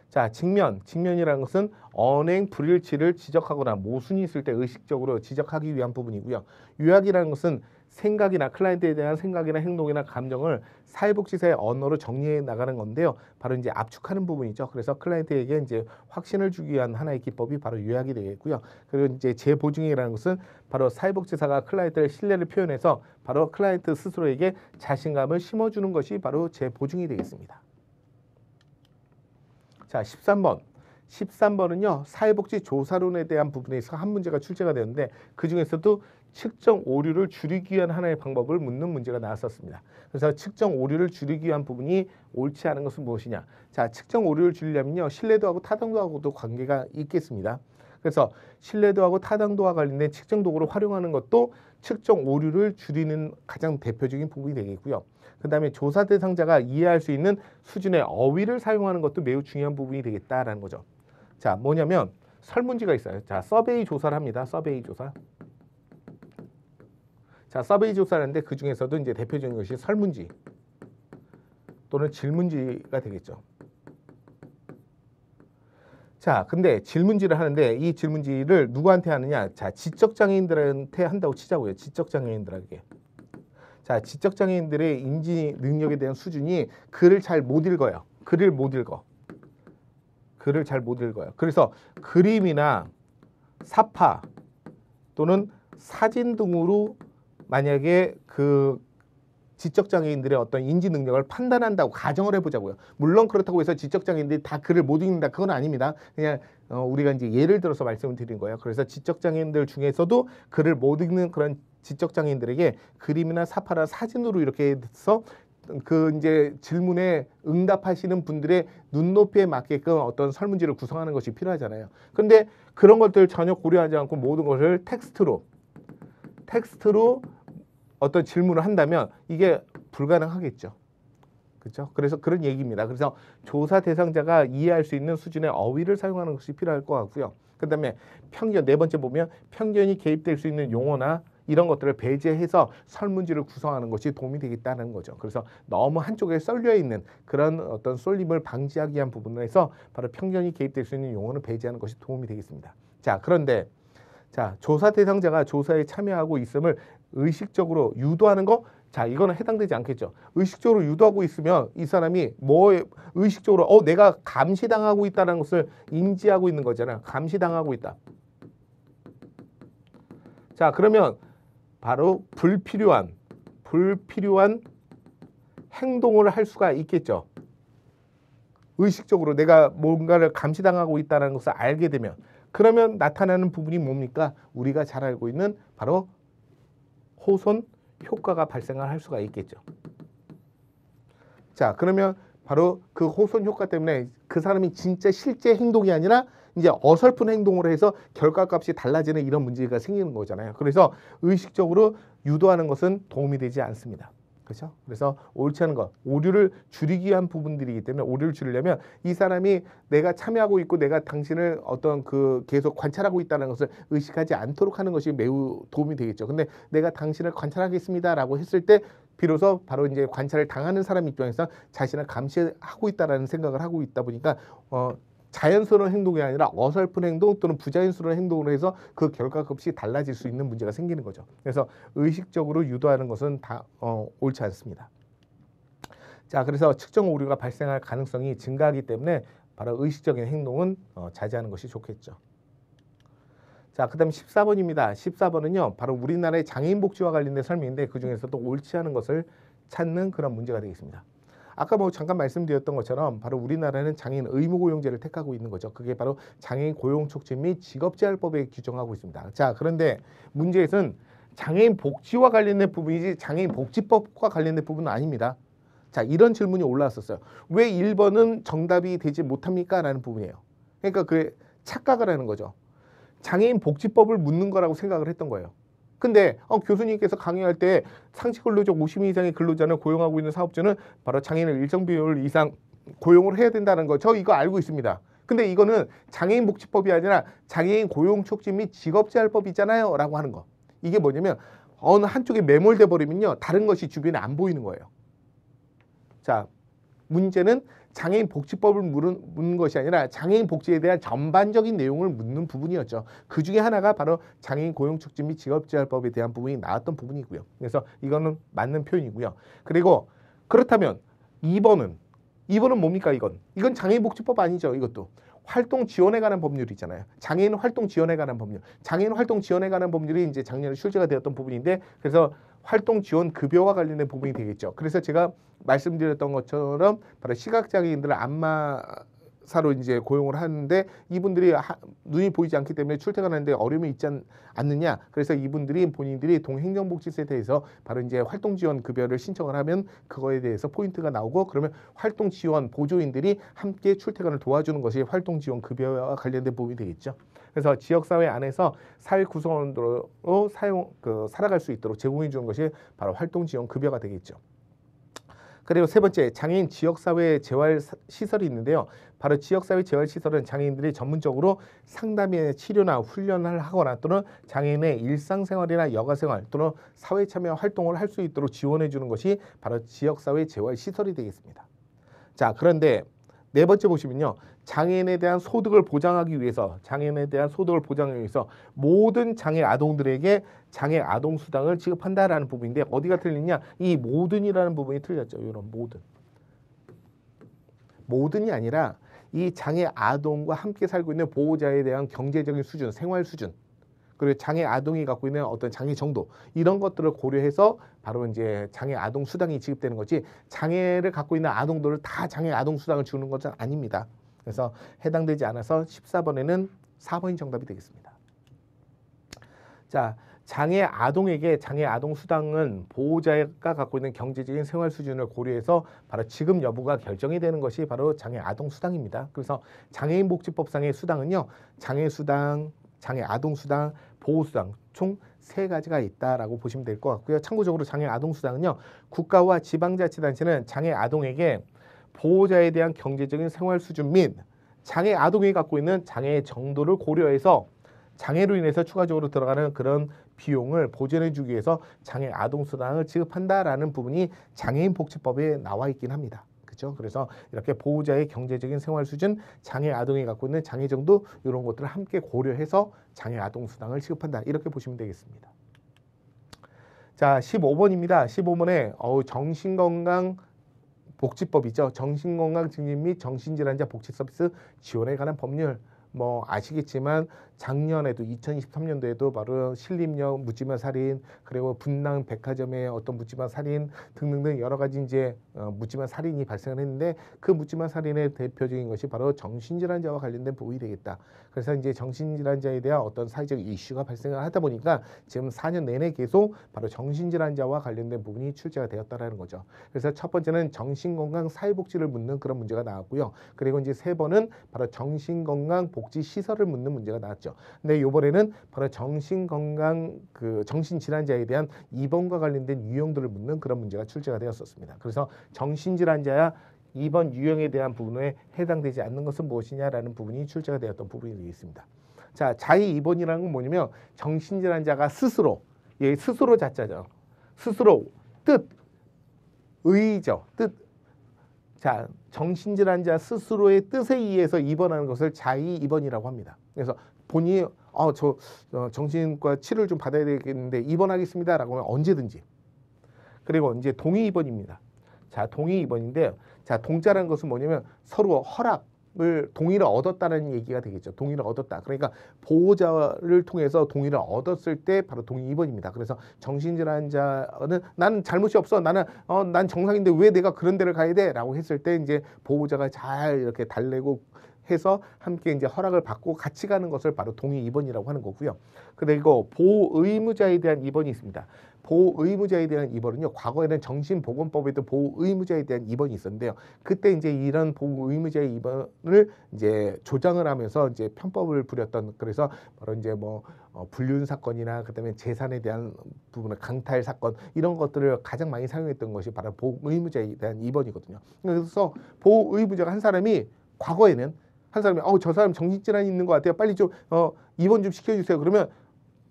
자, 직면이라는 것은 언행 불일치를 지적하거나 모순이 있을 때 의식적으로 지적하기 위한 부분이고요. 요약이라는 것은 생각이나 클라이언트에 대한 생각이나 행동이나 감정을 사회복지사의 언어로 정리해 나가는 건데요. 바로 이제 압축하는 부분이죠. 그래서 클라이언트에게 이제 확신을 주기 위한 하나의 기법이 바로 요약이 되겠고요. 그리고 이제 재보증이라는 것은 바로 사회복지사가 클라이언트의 신뢰를 표현해서 바로 클라이언트 스스로에게 자신감을 심어주는 것이 바로 재보증이 되겠습니다. 자, 13번. 13번은요. 사회복지 조사론에 대한 부분에서 한 문제가 출제가 되었는데 그중에서도 측정 오류를 줄이기 위한 하나의 방법을 묻는 문제가 나왔었습니다. 그래서 측정 오류를 줄이기 위한 부분이 옳지 않은 것은 무엇이냐. 자, 측정 오류를 줄이려면요. 신뢰도하고 타당도하고도 관계가 있겠습니다. 그래서 신뢰도하고 타당도와 관련된 측정 도구를 활용하는 것도 측정 오류를 줄이는 가장 대표적인 부분이 되겠고요. 그 다음에 조사 대상자가 이해할 수 있는 수준의 어휘를 사용하는 것도 매우 중요한 부분이 되겠다라는 거죠. 자, 뭐냐면 설문지가 있어요. 자, 서베이 조사를 합니다. 서베이 조사. 자, 서베이 조사를 하는데 그 중에서도 이제 대표적인 것이 설문지 또는 질문지가 되겠죠. 자, 근데 질문지를 하는데 이 질문지를 누구한테 하느냐? 자, 지적장애인들한테 한다고 치자고요. 지적장애인들에게. 자, 지적장애인들의 인지 능력에 대한 수준이 글을 잘 못 읽어요. 글을 못 읽어. 글을 잘 못 읽어요. 그래서 그림이나 사파 또는 사진 등으로 만약에 그 지적장애인들의 어떤 인지 능력을 판단한다고 가정을 해보자고요. 물론 그렇다고 해서 지적장애인들이 다 글을 못 읽는다. 그건 아닙니다. 그냥 우리가 이제 예를 들어서 말씀을 드린 거예요. 그래서 지적장애인들 중에서도 글을 못 읽는 그런 지적장애인들에게 그림이나 사파나 사진으로 이렇게 해서 그 이제 질문에 응답하시는 분들의 눈높이에 맞게끔 어떤 설문지를 구성하는 것이 필요하잖아요. 근데 그런 것들 전혀 고려하지 않고 모든 것을 텍스트로 어떤 질문을 한다면 이게 불가능하겠죠. 그렇죠? 그래서 그런 얘기입니다. 그래서 조사 대상자가 이해할 수 있는 수준의 어휘를 사용하는 것이 필요할 것 같고요. 그다음에 편견, 네 번째 보면 편견이 개입될 수 있는 용어나 이런 것들을 배제해서 설문지를 구성하는 것이 도움이 되겠다는 거죠. 그래서 너무 한쪽에 쏠려 있는 그런 어떤 쏠림을 방지하기 위한 부분에서 바로 편견이 개입될 수 있는 용어는 배제하는 것이 도움이 되겠습니다. 자, 그런데 자, 조사 대상자가 조사에 참여하고 있음을 의식적으로 유도하는 거, 자, 이거는 해당되지 않겠죠. 의식적으로 유도하고 있으면 이 사람이 의식적으로 내가 감시당하고 있다는 것을 인지하고 있는 거잖아요. 감시당하고 있다. 자, 그러면 바로 불필요한 행동을 할 수가 있겠죠. 의식적으로 내가 뭔가를 감시당하고 있다는 것을 알게 되면 그러면 나타나는 부분이 뭡니까? 우리가 잘 알고 있는 바로 호손 효과가 발생을 할 수가 있겠죠. 자, 그러면 바로 그 호손 효과 때문에 그 사람이 진짜 실제 행동이 아니라 이제 어설픈 행동을 해서 결과값이 달라지는 이런 문제가 생기는 거잖아요. 그래서 의식적으로 유도하는 것은 도움이 되지 않습니다. 그렇죠? 그래서 옳지 않은 것, 오류를 줄이기 위한 부분들이기 때문에 오류를 줄이려면 이 사람이 내가 참여하고 있고 내가 당신을 어떤 그 계속 관찰하고 있다는 것을 의식하지 않도록 하는 것이 매우 도움이 되겠죠. 근데 내가 당신을 관찰하겠습니다라고 했을 때 비로소 바로 이제 관찰을 당하는 사람 입장에서 자신을 감시하고 있다라는 생각을 하고 있다 보니까 자연스러운 행동이 아니라 어설픈 행동 또는 부자연스러운 행동으로 해서 그 결과값이 달라질 수 있는 문제가 생기는 거죠. 그래서 의식적으로 유도하는 것은 다 옳지 않습니다. 자, 그래서 측정 오류가 발생할 가능성이 증가하기 때문에 바로 의식적인 행동은 자제하는 것이 좋겠죠. 자, 그 다음 14번입니다. 14번은요, 바로 우리나라의 장애인 복지와 관련된 설명인데 그중에서도 옳지 않은 것을 찾는 그런 문제가 되겠습니다. 아까 뭐 잠깐 말씀드렸던 것처럼 바로 우리나라는 장애인 의무고용제를 택하고 있는 거죠. 그게 바로 장애인 고용촉진 및 직업재활법에 규정하고 있습니다. 자, 그런데 문제는 장애인 복지와 관련된 부분이지 장애인 복지법과 관련된 부분은 아닙니다. 자, 이런 질문이 올라왔었어요. 왜 1번은 정답이 되지 못합니까? 라는 부분이에요. 그러니까 그 착각을 하는 거죠. 장애인 복지법을 묻는 거라고 생각을 했던 거예요. 근데 교수님께서 강의할 때 상시근로적 50인 이상의 근로자를 고용하고 있는 사업주는 바로 장애인을 일정 비율 이상 고용을 해야 된다는 거, 저 이거 알고 있습니다. 근데 이거는 장애인 복지법이 아니라 장애인 고용촉진 및 직업재활법이잖아요 라고 하는 거. 이게 뭐냐면 어느 한쪽에 매몰돼 버리면요 다른 것이 주변에 안 보이는 거예요. 자, 문제는 장애인 복지법을 묻는 것이 아니라 장애인 복지에 대한 전반적인 내용을 묻는 부분이었죠. 그 중에 하나가 바로 장애인 고용촉진 및 직업재활법에 대한 부분이 나왔던 부분이고요. 그래서 이거는 맞는 표현이고요. 그리고 그렇다면 2번은 뭡니까? 이건 장애인 복지법 아니죠. 이것도 활동 지원에 관한 법률이 있잖아요. 장애인 활동 지원에 관한 법률. 장애인 활동 지원에 관한 법률이 이제 작년에 출제가 되었던 부분인데 그래서 활동 지원 급여와 관련된 부분이 되겠죠. 그래서 제가 말씀드렸던 것처럼 바로 시각장애인들을 안마 사로 이제 고용을 하는데 이분들이 눈이 보이지 않기 때문에 출퇴근하는데 어려움이 있지 않느냐. 그래서 이분들이 본인들이 동행정복지센터에서 바로 이제 활동지원급여를 신청을 하면 그거에 대해서 포인트가 나오고 그러면 활동지원 보조인들이 함께 출퇴근을 도와주는 것이 활동지원급여와 관련된 부분이 되겠죠. 그래서 지역사회 안에서 사회 구성원으로 살아갈 수 있도록 제공해 주는 것이 바로 활동지원급여가 되겠죠. 그리고 세 번째, 장애인 지역사회 재활시설이 있는데요. 바로 지역사회 재활시설은 장애인들이 전문적으로 상담이나 치료나 훈련을 하거나 또는 장애인의 일상생활이나 여가생활 또는 사회참여 활동을 할 수 있도록 지원해 주는 것이 바로 지역사회 재활시설이 되겠습니다. 자, 그런데 네 번째 보시면요. 장애인에 대한 소득을 보장하기 위해서 모든 장애 아동들에게 장애 아동 수당을 지급한다라는 부분인데 어디가 틀리냐? 이 모든이라는 부분이 틀렸죠. 이런 모든이 아니라 이 장애 아동과 함께 살고 있는 보호자에 대한 경제적인 수준, 생활 수준, 그리고 장애 아동이 갖고 있는 어떤 장애 정도 이런 것들을 고려해서 바로 이제 장애 아동 수당이 지급되는 거지 장애를 갖고 있는 아동들을 다 장애 아동 수당을 주는 것은 아닙니다. 그래서 해당되지 않아서 14번에는 4번이 정답이 되겠습니다. 자, 장애 아동에게 장애 아동 수당은 보호자가 갖고 있는 경제적인 생활 수준을 고려해서 바로 지급 여부가 결정이 되는 것이 바로 장애 아동 수당입니다. 그래서 장애인 복지법상의 수당은요. 장애 수당, 장애 아동 수당, 보호 수당 총 세 가지가 있다라고 보시면 될 것 같고요. 참고적으로 장애 아동 수당은요. 국가와 지방자치단체는 장애 아동에게 보호자에 대한 경제적인 생활 수준 및 장애 아동이 갖고 있는 장애 정도를 고려해서 장애로 인해서 추가적으로 들어가는 그런 비용을 보전해 주기 위해서 장애 아동 수당을 지급한다라는 부분이 장애인 복지법에 나와 있긴 합니다. 그렇죠? 그래서 이렇게 보호자의 경제적인 생활 수준, 장애 아동이 갖고 있는 장애 정도 이런 것들을 함께 고려해서 장애 아동 수당을 지급한다. 이렇게 보시면 되겠습니다. 자, 15번입니다. 15번에 정신건강 복지법이죠. 정신건강 증진 및 정신질환자 복지 서비스 지원에 관한 법률 뭐 아시겠지만 작년에도 2023년도에도 바로 신림역 묻지마 살인 그리고 분당 백화점의 어떤 묻지마 살인 등등등 여러 가지 이제 묻지마 살인이 발생을 했는데 그 묻지마 살인의 대표적인 것이 바로 정신질환자와 관련된 부분이 되겠다. 그래서 이제 정신질환자에 대한 어떤 사회적 이슈가 발생을 하다 보니까 지금 4년 내내 계속 바로 정신질환자와 관련된 부분이 출제가 되었다라는 거죠. 그래서 첫 번째는 정신건강 사회복지를 묻는 그런 문제가 나왔고요. 그리고 이제 세 번은 바로 정신건강 복지 시설을 묻는 문제가 나왔죠. 근데 이번에는 바로 정신건강 정신질환자에 대한 입원과 관련된 유형들을 묻는 그런 문제가 출제가 되었었습니다. 그래서 정신질환자야 입원 유형에 대한 부분에 해당되지 않는 것은 무엇이냐라는 부분이 출제가 되었던 부분이 되겠습니다. 자, 자의 입원이라는 건 뭐냐면 정신질환자가 스스로 자자죠. 스스로 의죠. 자, 정신질환자 스스로의 뜻에 의해서 입원하는 것을 자의 입원이라고 합니다. 그래서 본인이 정신과 치료를 좀 받아야 되겠는데 입원하겠습니다라고 하면 언제든지. 그리고 이제 동의 입원입니다. 자, 동의 입원인데 자, 동자라는 것은 뭐냐면 서로 동의를 얻었다는 얘기가 되겠죠. 동의를 얻었다. 그러니까 보호자를 통해서 동의를 얻었을 때 바로 동의 입원입니다. 그래서 정신질환자는 나는 잘못이 없어. 난 정상인데 왜 내가 그런 데를 가야 돼? 라고 했을 때 이제 보호자가 잘 이렇게 달래고 해서 함께 이제 허락을 받고 같이 가는 것을 바로 동의 입원이라고 하는 거고요. 그리고 보호의무자에 대한 입원이 있습니다. 보호의무자에 대한 입원은요, 과거에는 정신보건법에도 보호의무자에 대한 입원이 있었는데요. 그때 이제 이런 보호의무자의 입원을 이제 조장을 하면서 이제 편법을 부렸던 그래서 바로 이제 불륜 사건이나 그다음에 재산에 대한 부분의 강탈 사건 이런 것들을 가장 많이 사용했던 것이 바로 보호의무자에 대한 입원이거든요. 그래서 보호의무자가 과거에는 한 사람이 저 사람 정신질환이 있는 것 같아요. 빨리 좀 입원 좀 시켜주세요. 그러면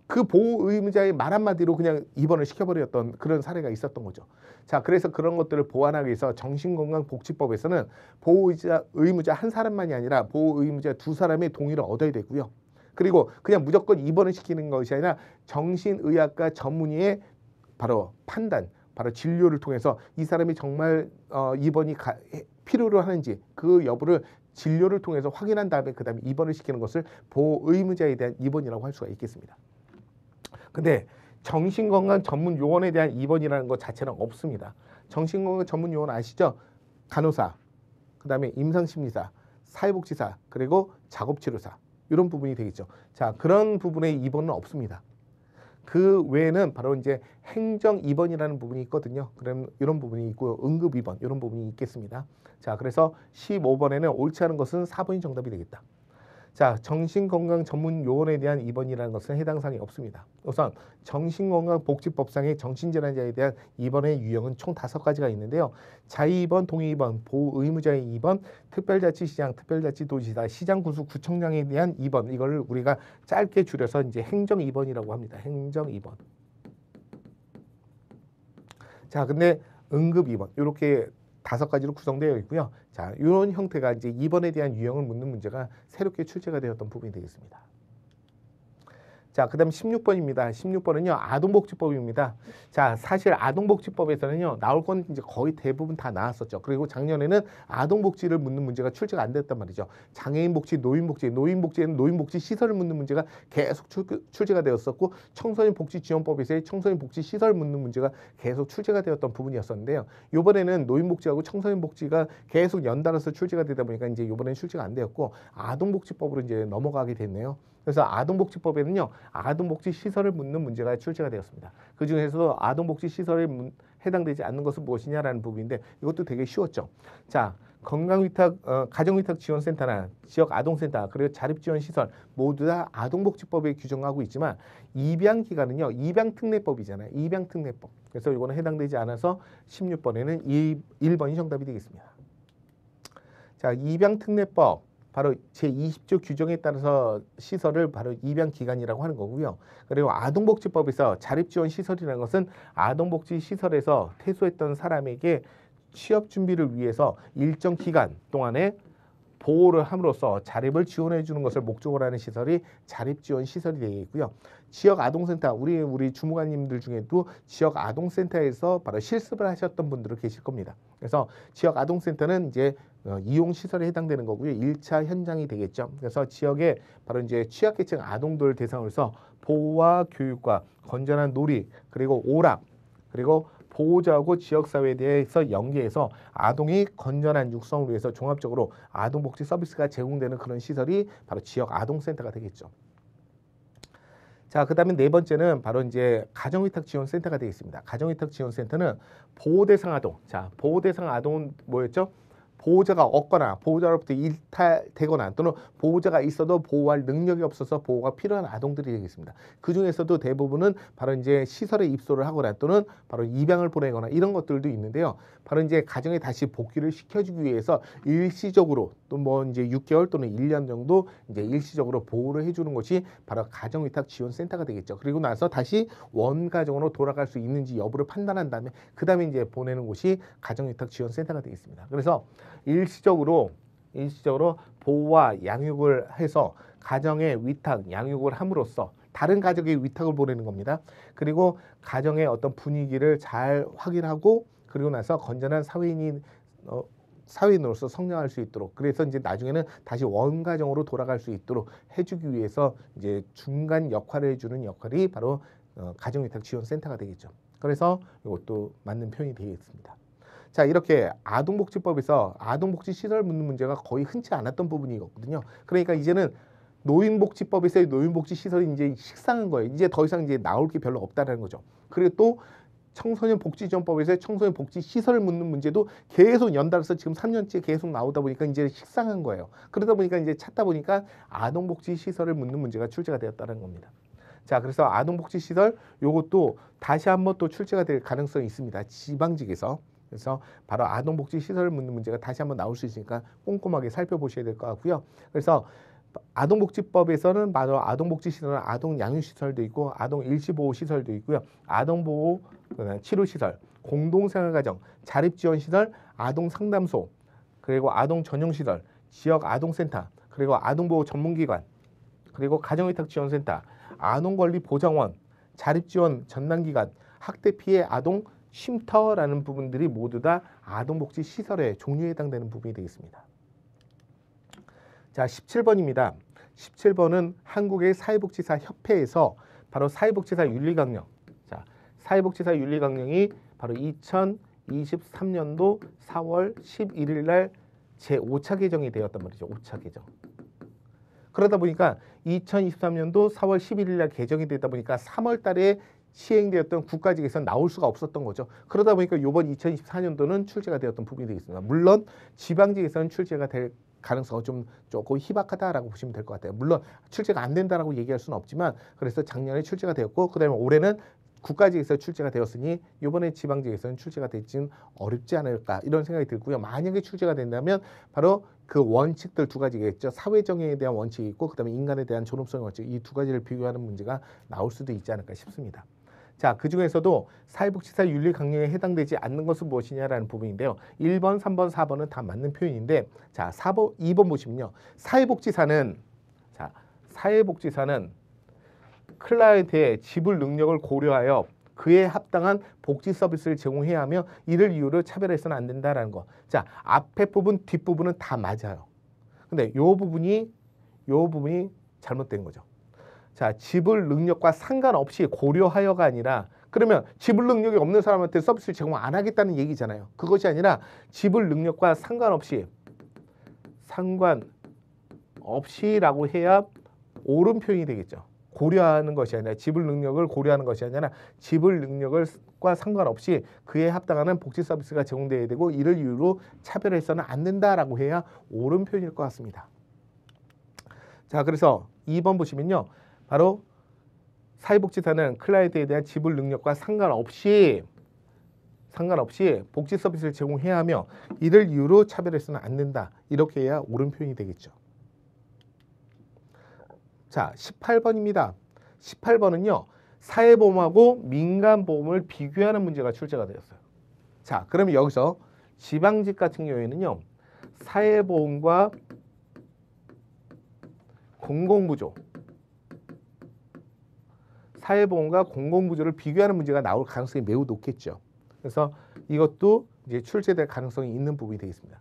그 보호의무자의 말 한마디로 그냥 입원을 시켜버렸던 그런 사례가 있었던 거죠. 자, 그래서 그런 것들을 보완하기 위해서 정신건강복지법에서는 보호의무자 한 사람만이 아니라 보호의무자 두 사람의 동의를 얻어야 되고요. 그리고 그냥 무조건 입원을 시키는 것이 아니라 정신의학과 전문의의 바로 판단, 바로 진료를 통해서 이 사람이 정말 입원이 필요로 하는지 그 여부를 진료를 통해서 확인한 다음에 그 다음에 입원을 시키는 것을 보호의무자에 대한 입원이라고 할 수가 있겠습니다. 근데 정신건강 전문 요원에 대한 입원이라는 것 자체는 없습니다. 정신건강 전문 요원 아시죠? 간호사, 그 다음에 임상심리사, 사회복지사, 그리고 작업치료사 이런 부분이 되겠죠. 자, 그런 부분에 입원은 없습니다. 그 외에는 바로 이제 행정 입원이라는 부분이 있거든요. 그럼 이런 부분이 있고요. 응급 입원 이런 부분이 있겠습니다. 자, 그래서 15번에는 옳지 않은 것은 4번이 정답이 되겠다. 자, 정신건강 전문 요원에 대한 입원이라는 것은 해당 사항이 없습니다. 우선 정신건강복지법상의 정신질환자에 대한 입원의 유형은 총 5가지가 있는데요. 자의입원, 동의입원, 보호의무자의 입원, 특별자치시장, 특별자치도지사, 시장군수, 구청장에 대한 입원, 이걸 우리가 짧게 줄여서 이제 행정입원이라고 합니다. 행정입원. 자, 근데 응급입원 이렇게 5가지로 구성되어 있고요. 자, 이런 형태가 이제 입원에 대한 유형을 묻는 문제가 새롭게 출제가 되었던 부분이 되겠습니다. 자, 그 다음 16번입니다. 16번은요, 아동복지법입니다. 자, 사실 아동복지법에서는요, 나올 건 이제 거의 대부분 다 나왔었죠. 그리고 작년에는 아동복지를 묻는 문제가 출제가 안 됐단 말이죠. 장애인복지, 노인복지에는 노인복지 시설을 묻는 문제가 계속 출제가 되었었고, 청소년복지지원법에서의 청소년복지 시설 묻는 문제가 계속 출제가 되었던 부분이었었는데요. 이번에는 노인복지하고 청소년복지가 계속 연달아서 출제가 되다 보니까 이제 이번에는 출제가 안 되었고, 아동복지법으로 이제 넘어가게 됐네요. 그래서 아동복지법에는요, 아동복지 시설을 묻는 문제가 출제가 되었습니다. 그 중에서도 아동복지 시설에 해당되지 않는 것은 무엇이냐라는 부분인데 이것도 되게 쉬웠죠. 자, 가정위탁지원센터나 지역아동센터 그리고 자립지원시설 모두 다 아동복지법에 규정하고 있지만 입양기관은요, 입양특례법이잖아요. 입양특례법. 그래서 이거는 해당되지 않아서 16번에는 1번이 정답이 되겠습니다. 자, 입양특례법. 바로 제20조 규정에 따라서 시설을 바로 입양기관이라고 하는 거고요. 그리고 아동복지법에서 자립지원시설이라는 것은 아동복지시설에서 퇴소했던 사람에게 취업 준비를 위해서 일정 기간 동안에 보호를 함으로써 자립을 지원해 주는 것을 목적으로 하는 시설이 자립지원시설이 되겠고요. 지역아동센터, 우리 주무관님들 중에도 지역아동센터에서 바로 실습을 하셨던 분들은 계실 겁니다. 그래서 지역아동센터는 이제 이용시설에 해당되는 거고요. 1차 현장이 되겠죠. 그래서 지역에 바로 이제 취약계층 아동들 대상으로 해서 보호와 교육과 건전한 놀이, 그리고 오락, 그리고 보호자하고 지역사회에 대해서 연계해서 아동이 건전한 육성을 위해서 종합적으로 아동복지 서비스가 제공되는 그런 시설이 바로 지역아동센터가 되겠죠. 자, 그 다음에 4번째는 바로 이제 가정위탁지원센터가 되겠습니다. 가정위탁지원센터는 보호대상 아동. 자, 보호대상 아동은 뭐였죠? 보호자가 없거나 보호자로부터 일탈되거나 또는 보호자가 있어도 보호할 능력이 없어서 보호가 필요한 아동들이 되겠습니다. 그 중에서도 대부분은 바로 이제 시설에 입소를 하거나 또는 바로 입양을 보내거나 이런 것들도 있는데요. 바로 이제 가정에 다시 복귀를 시켜주기 위해서 일시적으로 또 뭐 이제 6개월 또는 1년 정도 이제 일시적으로 보호를 해주는 것이 바로 가정위탁지원센터가 되겠죠. 그리고 나서 다시 원가정으로 돌아갈 수 있는지 여부를 판단한 다음에 그 다음에 이제 보내는 곳이 가정위탁지원센터가 되겠습니다. 그래서 일시적으로 보호와 양육을 해서 가정에 위탁, 양육을 함으로써 다른 가족에 위탁을 보내는 겁니다. 그리고 가정의 어떤 분위기를 잘 확인하고 그리고 나서 건전한 사회인으로서 성장할 수 있도록, 그래서 이제 나중에는 다시 원가정으로 돌아갈 수 있도록 해주기 위해서 이제 중간 역할을 해주는 역할이 바로 가정위탁지원센터가 되겠죠. 그래서 이것도 맞는 표현이 되겠습니다. 자, 이렇게 아동복지법에서 아동복지 시설 묻는 문제가 거의 흔치 않았던 부분이거든요. 그러니까 이제는 노인복지법에서의 노인복지 시설이 이제 식상한 거예요. 이제 더 이상 이제 나올 게 별로 없다라는 거죠. 그리고 또 청소년복지지원법에서의 청소년복지 시설을 묻는 문제도 계속 연달아서 지금 3년째 계속 나오다 보니까 이제 식상한 거예요. 그러다 보니까 이제 찾다 보니까 아동복지 시설을 묻는 문제가 출제가 되었다는 겁니다. 자, 그래서 아동복지 시설 요것도 다시 한번 또 출제가 될 가능성이 있습니다. 지방직에서. 그래서 바로 아동복지 시설을 묻는 문제가 다시 한번 나올 수 있으니까 꼼꼼하게 살펴보셔야 될 것 같고요. 그래서 아동복지법에서는 바로 아동복지시설은 아동양육시설도 있고 아동일시보호시설도 있고요. 아동보호 치료시설, 공동생활가정, 자립지원시설, 아동상담소, 그리고 아동전용시설, 지역아동센터, 그리고 아동보호 전문기관, 그리고 가정위탁지원센터, 아동권리보장원, 자립지원 전담기관, 학대피해 아동 쉼터라는 부분들이 모두 다 아동복지 시설의 종류에 해당되는 부분이 되겠습니다. 자, 17번입니다. 17번은 한국의 사회복지사 협회에서 바로 사회복지사 윤리강령, 자, 사회복지사 윤리강령이 바로 2023년도 4월 11일 날 제5차 개정이 되었단 말이죠. 5차 개정. 그러다 보니까 2023년도 4월 11일 날 개정이 되다 보니까 3월 달에 시행되었던 국가직에서는 나올 수가 없었던 거죠. 그러다 보니까 이번 2024년도는 출제가 되었던 부분이 되겠습니다. 물론 지방직에서는 출제가 될 가능성은 조금 희박하다라고 보시면 될 것 같아요. 물론 출제가 안 된다라고 얘기할 수는 없지만 그래서 작년에 출제가 되었고 그다음에 올해는 국가직에서 출제가 되었으니 이번에 지방직에서는 출제가 될지는 어렵지 않을까 이런 생각이 들고요. 만약에 출제가 된다면 바로 그 원칙들 두 가지겠죠. 사회정의에 대한 원칙이 있고 그다음에 인간에 대한 존엄성의 원칙 이 두 가지를 비교하는 문제가 나올 수도 있지 않을까 싶습니다. 자, 그중에서도 사회복지사 윤리 강령에 해당되지 않는 것은 무엇이냐라는 부분인데요. 1번, 3번, 4번은 다 맞는 표현인데 자, 2번 보시면요. 사회복지사는 클라이언트의 지불 능력을 고려하여 그에 합당한 복지 서비스를 제공해야 하며 이를 이유로 차별해서는 안 된다라는 거. 자, 앞에 부분, 뒷부분은 다 맞아요. 근데 요 부분이 잘못된 거죠. 자, 지불 능력과 상관없이 고려하여가 아니라 그러면 지불 능력이 없는 사람한테 서비스를 제공 안 하겠다는 얘기잖아요. 그것이 아니라 지불 능력과 상관없이라고 해야 옳은 표현이 되겠죠. 고려하는 것이 아니라 지불 능력을 고려하는 것이 아니라 지불 능력과 상관없이 그에 합당하는 복지 서비스가 제공되어야 되고 이를 이유로 차별해서는 안 된다라고 해야 옳은 표현일 것 같습니다. 자, 그래서 2번 보시면요. 바로 사회복지사는 클라이언트에 대한 지불 능력과 상관없이 복지 서비스를 제공해야 하며 이를 이유로 차별해서는 안 된다. 이렇게 해야 옳은 표현이 되겠죠. 자, 18번입니다. 18번은요. 사회보험하고 민간보험을 비교하는 문제가 출제가 되었어요. 자, 그러면 여기서 지방직 같은 경우에는요. 사회보험과 공공부조를 비교하는 문제가 나올 가능성이 매우 높겠죠. 그래서 이것도 이제 출제될 가능성이 있는 부분이 되겠습니다.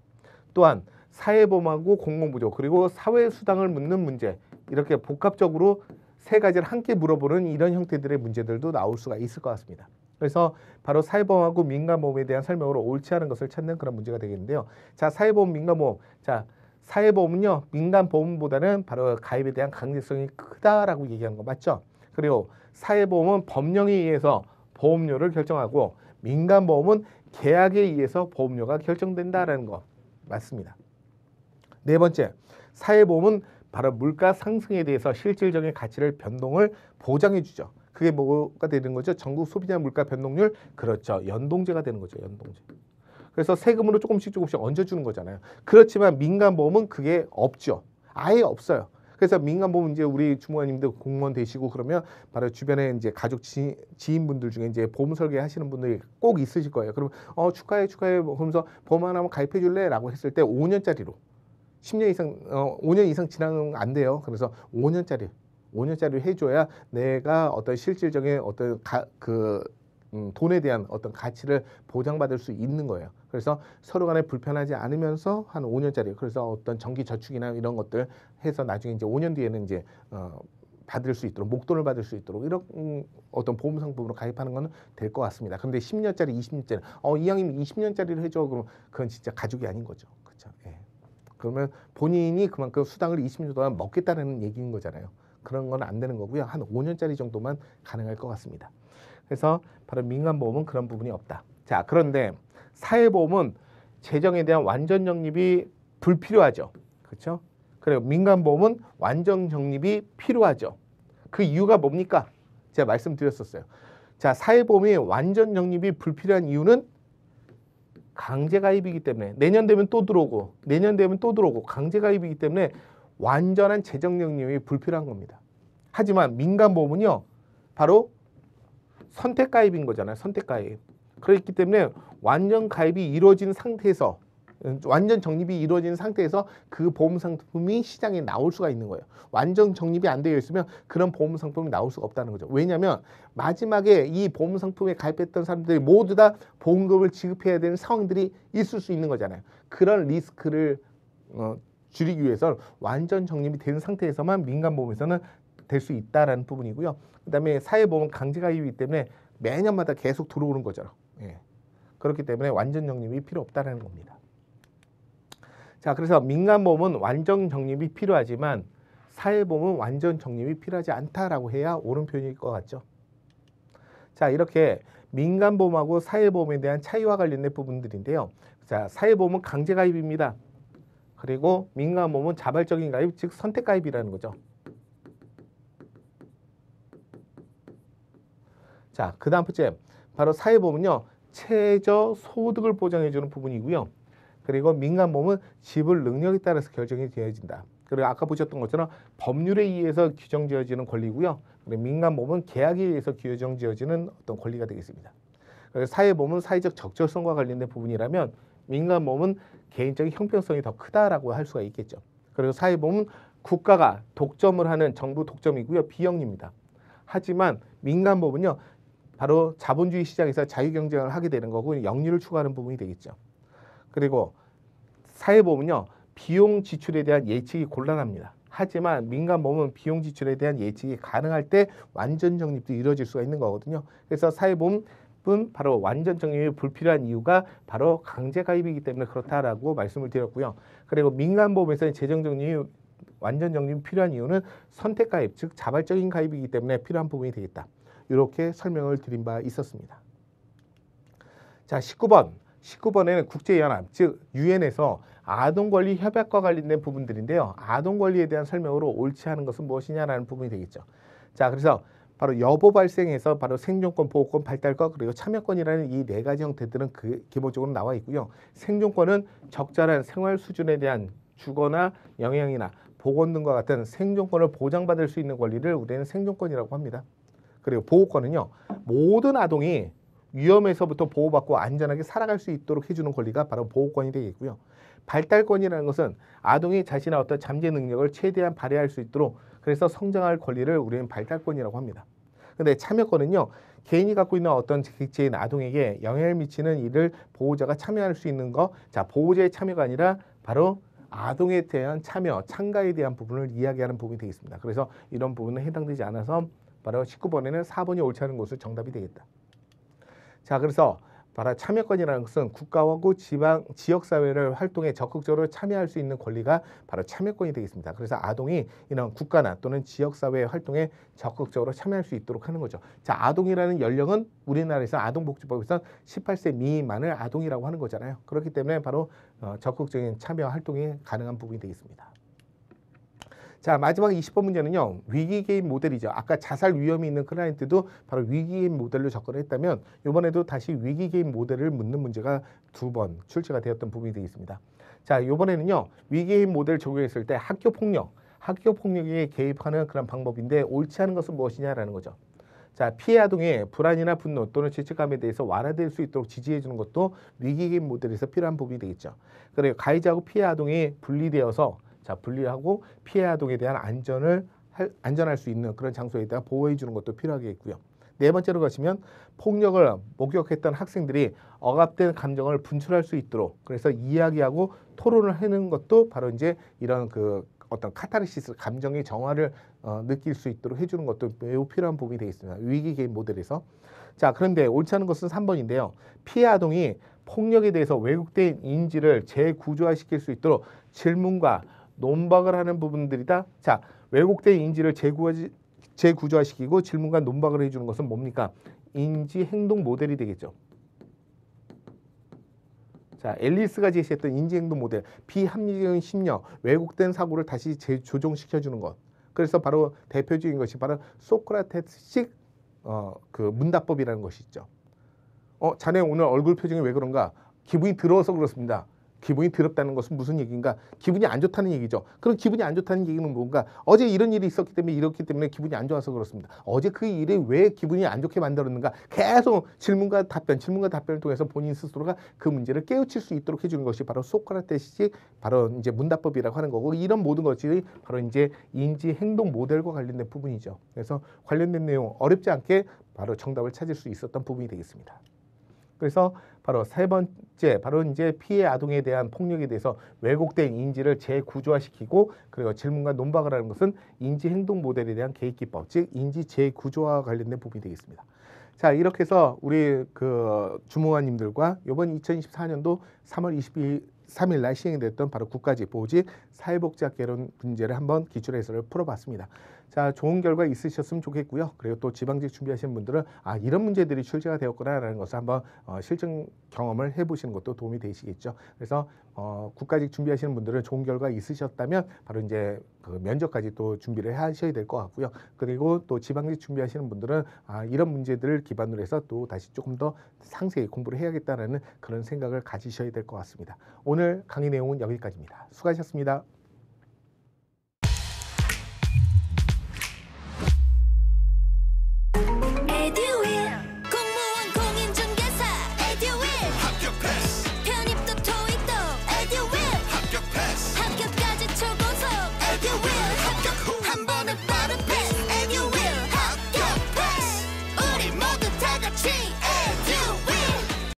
또한 사회보험하고 공공부조 그리고 사회수당을 묻는 문제 이렇게 복합적으로 세 가지를 함께 물어보는 이런 형태들의 문제들도 나올 수가 있을 것 같습니다. 그래서 바로 사회보험하고 민간보험에 대한 설명으로 옳지 않은 것을 찾는 그런 문제가 되겠는데요. 자, 사회보험, 민간보험. 자, 사회보험은요. 민간보험보다는 바로 가입에 대한 강제성이 크다라고 얘기하는 거 맞죠? 그리고 사회보험은 법령에 의해서 보험료를 결정하고 민간보험은 계약에 의해서 보험료가 결정된다라는 거 맞습니다. 네 번째, 사회보험은 바로 물가 상승에 대해서 실질적인 가치를 변동을 보장해 주죠. 그게 뭐가 되는 거죠? 전국 소비자 물가 변동률 그렇죠. 연동제가 되는 거죠. 연동제. 그래서 세금으로 조금씩 얹어주는 거잖아요. 그렇지만 민간보험은 그게 없죠. 아예 없어요. 그래서 민간보험 이제 우리 주무관님들 공무원 되시고 그러면 바로 주변에 이제 가족 지인분들 중에 이제 보험 설계하시는 분들이 꼭 있으실 거예요. 그러면 축하해 그러면서 보험 하나 한번 가입해 줄래라고 했을 때 5년짜리로 10년 이상 5년 이상 지나면 안 돼요. 그래서 5년짜리 해줘야 내가 어떤 실질적인 어떤 돈에 대한 어떤 가치를 보장받을 수 있는 거예요. 그래서 서로 간에 불편하지 않으면서 한 5년짜리 그래서 어떤 정기 저축이나 이런 것들 해서 나중에 이제 5년 뒤에는 이제 받을 수 있도록 목돈을 받을 수 있도록 이런 어떤 보험 상품으로 가입하는 건 될 것 같습니다. 근데 10년짜리, 20년짜리 이왕이면 20년짜리를 해줘 그러면 그건 진짜 가족이 아닌 거죠. 그렇죠? 예. 그러면 본인이 그만큼 수당을 20년 동안 먹겠다는 얘기인 거잖아요. 그런 건 안 되는 거고요. 한 5년짜리 정도만 가능할 것 같습니다. 그래서 바로 민간보험은 그런 부분이 없다. 자, 그런데 사회보험은 재정에 대한 완전 적립이 불필요하죠. 그렇죠? 그리고 민간보험은 완전 적립이 필요하죠. 그 이유가 뭡니까? 제가 말씀드렸었어요. 자, 사회보험이 완전 적립이 불필요한 이유는 강제가입이기 때문에 내년 되면 또 들어오고 강제가입이기 때문에 완전한 재정 적립이 불필요한 겁니다. 하지만 민간보험은요. 바로 선택가입인 거잖아요. 선택가입. 그렇기 때문에 완전 가입이 이루어진 상태에서 완전 적립이 이루어진 상태에서 그 보험 상품이 시장에 나올 수가 있는 거예요. 완전 적립이 안 되어 있으면 그런 보험 상품이 나올 수가 없다는 거죠. 왜냐하면 마지막에 이 보험 상품에 가입했던 사람들이 모두 다 보험금을 지급해야 되는 상황들이 있을 수 있는 거잖아요. 그런 리스크를 줄이기 위해서 완전 적립이 된 상태에서만 민간보험에서는 될 수 있다라는 부분이고요. 그다음에 사회보험은 강제가입이기 때문에 매년마다 계속 들어오는 거죠. 예. 그렇기 때문에 완전 적립이 필요 없다라는 겁니다. 자, 그래서 민간보험은 완전 적립이 필요하지만 사회보험은 완전 적립이 필요하지 않다라고 해야 옳은 표현일 것 같죠. 자, 이렇게 민간보험하고 사회보험에 대한 차이와 관련된 부분들인데요. 자, 사회보험은 강제가입입니다. 그리고 민간보험은 자발적인 가입, 즉 선택가입이라는 거죠. 자, 그 다음 번째, 바로 사회보험은요, 최저 소득을 보장해주는 부분이고요. 그리고 민간보험은 지불 능력에 따라서 결정이 되어진다. 그리고 아까 보셨던 것처럼 법률에 의해서 규정지어지는 권리고요. 그리고 민간보험은 계약에 의해서 규정지어지는 어떤 권리가 되겠습니다. 그래서 사회보험은 사회적 적절성과 관련된 부분이라면 민간보험은 개인적인 형평성이 더 크다라고 할 수가 있겠죠. 그리고 사회보험은 국가가 독점을 하는 정부 독점이고요. 비영리입니다. 하지만 민간보험은요, 바로 자본주의 시장에서 자유경쟁을 하게 되는 거고 영리를 추구하는 부분이 되겠죠. 그리고 사회보험은요, 비용 지출에 대한 예측이 곤란합니다. 하지만 민간보험은 비용 지출에 대한 예측이 가능할 때 완전 적립도 이루어질 수가 있는 거거든요. 그래서 사회보험은 바로 완전 적립이 불필요한 이유가 바로 강제 가입이기 때문에 그렇다라고 말씀을 드렸고요. 그리고 민간보험에서는 재정 적립이 완전 적립이 필요한 이유는 선택 가입, 즉 자발적인 가입이기 때문에 필요한 부분이 되겠다. 이렇게 설명을 드린 바 있었습니다. 자, 19번에는 국제연합, 즉 유엔에서 아동권리 협약과 관련된 부분들인데요. 아동권리에 대한 설명으로 옳지 않은 것은 무엇이냐라는 부분이 되겠죠. 자, 그래서 바로 여보 발생에서 바로 생존권, 보호권, 발달권, 그리고 참여권이라는 이 네 가지 형태들은 기본적으로 나와 있고요. 생존권은 적절한 생활 수준에 대한 주거나 영양이나 보건 등과 같은 생존권을 보장받을 수 있는 권리를 우리는 생존권이라고 합니다. 그리고 보호권은요, 모든 아동이 위험에서부터 보호받고 안전하게 살아갈 수 있도록 해주는 권리가 바로 보호권이 되겠고요. 발달권이라는 것은 아동이 자신의 어떤 잠재 능력을 최대한 발휘할 수 있도록 그래서 성장할 권리를 우리는 발달권이라고 합니다. 근데 참여권은요, 개인이 갖고 있는 어떤 객체인 아동에게 영향을 미치는 일을 보호자가 참여할 수 있는 거, 자, 보호자의 참여가 아니라 바로 아동에 대한 참여, 참가에 대한 부분을 이야기하는 부분이 되겠습니다. 그래서 이런 부분은 해당되지 않아서 바로 19번에는 4번이 옳지 않은 것으로 정답이 되겠다. 자, 그래서 바로 참여권이라는 것은 국가하고 지역사회를 활동에 적극적으로 참여할 수 있는 권리가 바로 참여권이 되겠습니다. 그래서 아동이 이런 국가나 또는 지역사회 활동에 적극적으로 참여할 수 있도록 하는 거죠. 자, 아동이라는 연령은 우리나라에서 아동복지법에서 18세 미만을 아동이라고 하는 거잖아요. 그렇기 때문에 바로 적극적인 참여 활동이 가능한 부분이 되겠습니다. 자, 마지막 20번 문제는요, 위기개입 모델이죠. 아까 자살 위험이 있는 클라이언트도 바로 위기개입 모델로 접근했다면 이번에도 다시 위기개입 모델을 묻는 문제가 2번 출제가 되었던 부분이 되겠습니다. 자, 이번에는요, 위기개입 모델을 적용했을 때 학교폭력에 개입하는 그런 방법인데 옳지 않은 것은 무엇이냐라는 거죠. 자, 피해 아동의 불안이나 분노 또는 죄책감에 대해서 완화될 수 있도록 지지해 주는 것도 위기개입 모델에서 필요한 부분이 되겠죠. 그리고 가해자하고 피해 아동이 분리되어서 분리하고 피해 아동에 대한 안전할 수 있는 그런 장소에 대한 보호해 주는 것도 필요하겠고요. 네 번째로 가시면 폭력을 목격했던 학생들이 억압된 감정을 분출할 수 있도록 그래서 이야기하고 토론을 하는 것도 바로 이제 이런 어떤 카타르시스 감정의 정화를 느낄 수 있도록 해주는 것도 매우 필요한 부분이 되겠습니다. 위기 개입 모델에서. 자, 그런데 옳지 않은 것은 3번인데요. 피해 아동이 폭력에 대해서 왜곡된 인지를 재구조화시킬 수 있도록 질문과 논박을 하는 부분들이다. 자, 왜곡된 인지를 재구조화시키고 질문과 논박을 해주는 것은 뭡니까? 인지 행동 모델이 되겠죠. 자, 앨리스가 제시했던 인지 행동 모델, 비합리적인 심려, 왜곡된 사고를 다시 재조정시켜주는 것. 그래서 바로 대표적인 것이 바로 소크라테스식 문답법이라는 것이 있죠. 자네 오늘 얼굴 표정이 왜 그런가? 기분이 더러워서 그렇습니다. 기분이 더럽다는 것은 무슨 얘기인가? 기분이 안 좋다는 얘기죠. 그럼 기분이 안 좋다는 얘기는 뭔가? 어제 이런 일이 있었기 때문에 이렇기 때문에 기분이 안 좋아서 그렇습니다. 어제 그 일이 왜 기분이 안 좋게 만들었는가? 계속 질문과 답변을 통해서 본인 스스로가 그 문제를 깨우칠 수 있도록 해주는 것이 바로 소크라테스식 바로 이제 문답법이라고 하는 거고 이런 모든 것들이 바로 이제 인지 행동 모델과 관련된 부분이죠. 그래서 관련된 내용 어렵지 않게 바로 정답을 찾을 수 있었던 부분이 되겠습니다. 그래서 바로 세 번째, 바로 이제 피해 아동에 대한 폭력에 대해서 왜곡된 인지를 재구조화시키고 그리고 질문과 논박을 하는 것은 인지 행동 모델에 대한 개입 기법, 즉 인지 재구조화와 관련된 부분이 되겠습니다. 자, 이렇게 해서 우리 주무관님들과 이번 2024년도 3월 23일 날 시행됐던 바로 국가직 보직 사회복지학개론 문제를 한번 기출해설을 풀어봤습니다. 자, 좋은 결과 있으셨으면 좋겠고요. 그리고 또 지방직 준비하시는 분들은 이런 문제들이 출제가 되었구나라는 것을 한번 실증 경험을 해보시는 것도 도움이 되시겠죠. 그래서 국가직 준비하시는 분들은 좋은 결과 있으셨다면 바로 이제 그 면접까지 또 준비를 하셔야 될 것 같고요. 그리고 또 지방직 준비하시는 분들은 이런 문제들을 기반으로 해서 또 다시 조금 더 상세히 공부를 해야겠다라는 그런 생각을 가지셔야 될 것 같습니다. 오늘 강의 내용은 여기까지입니다. 수고하셨습니다.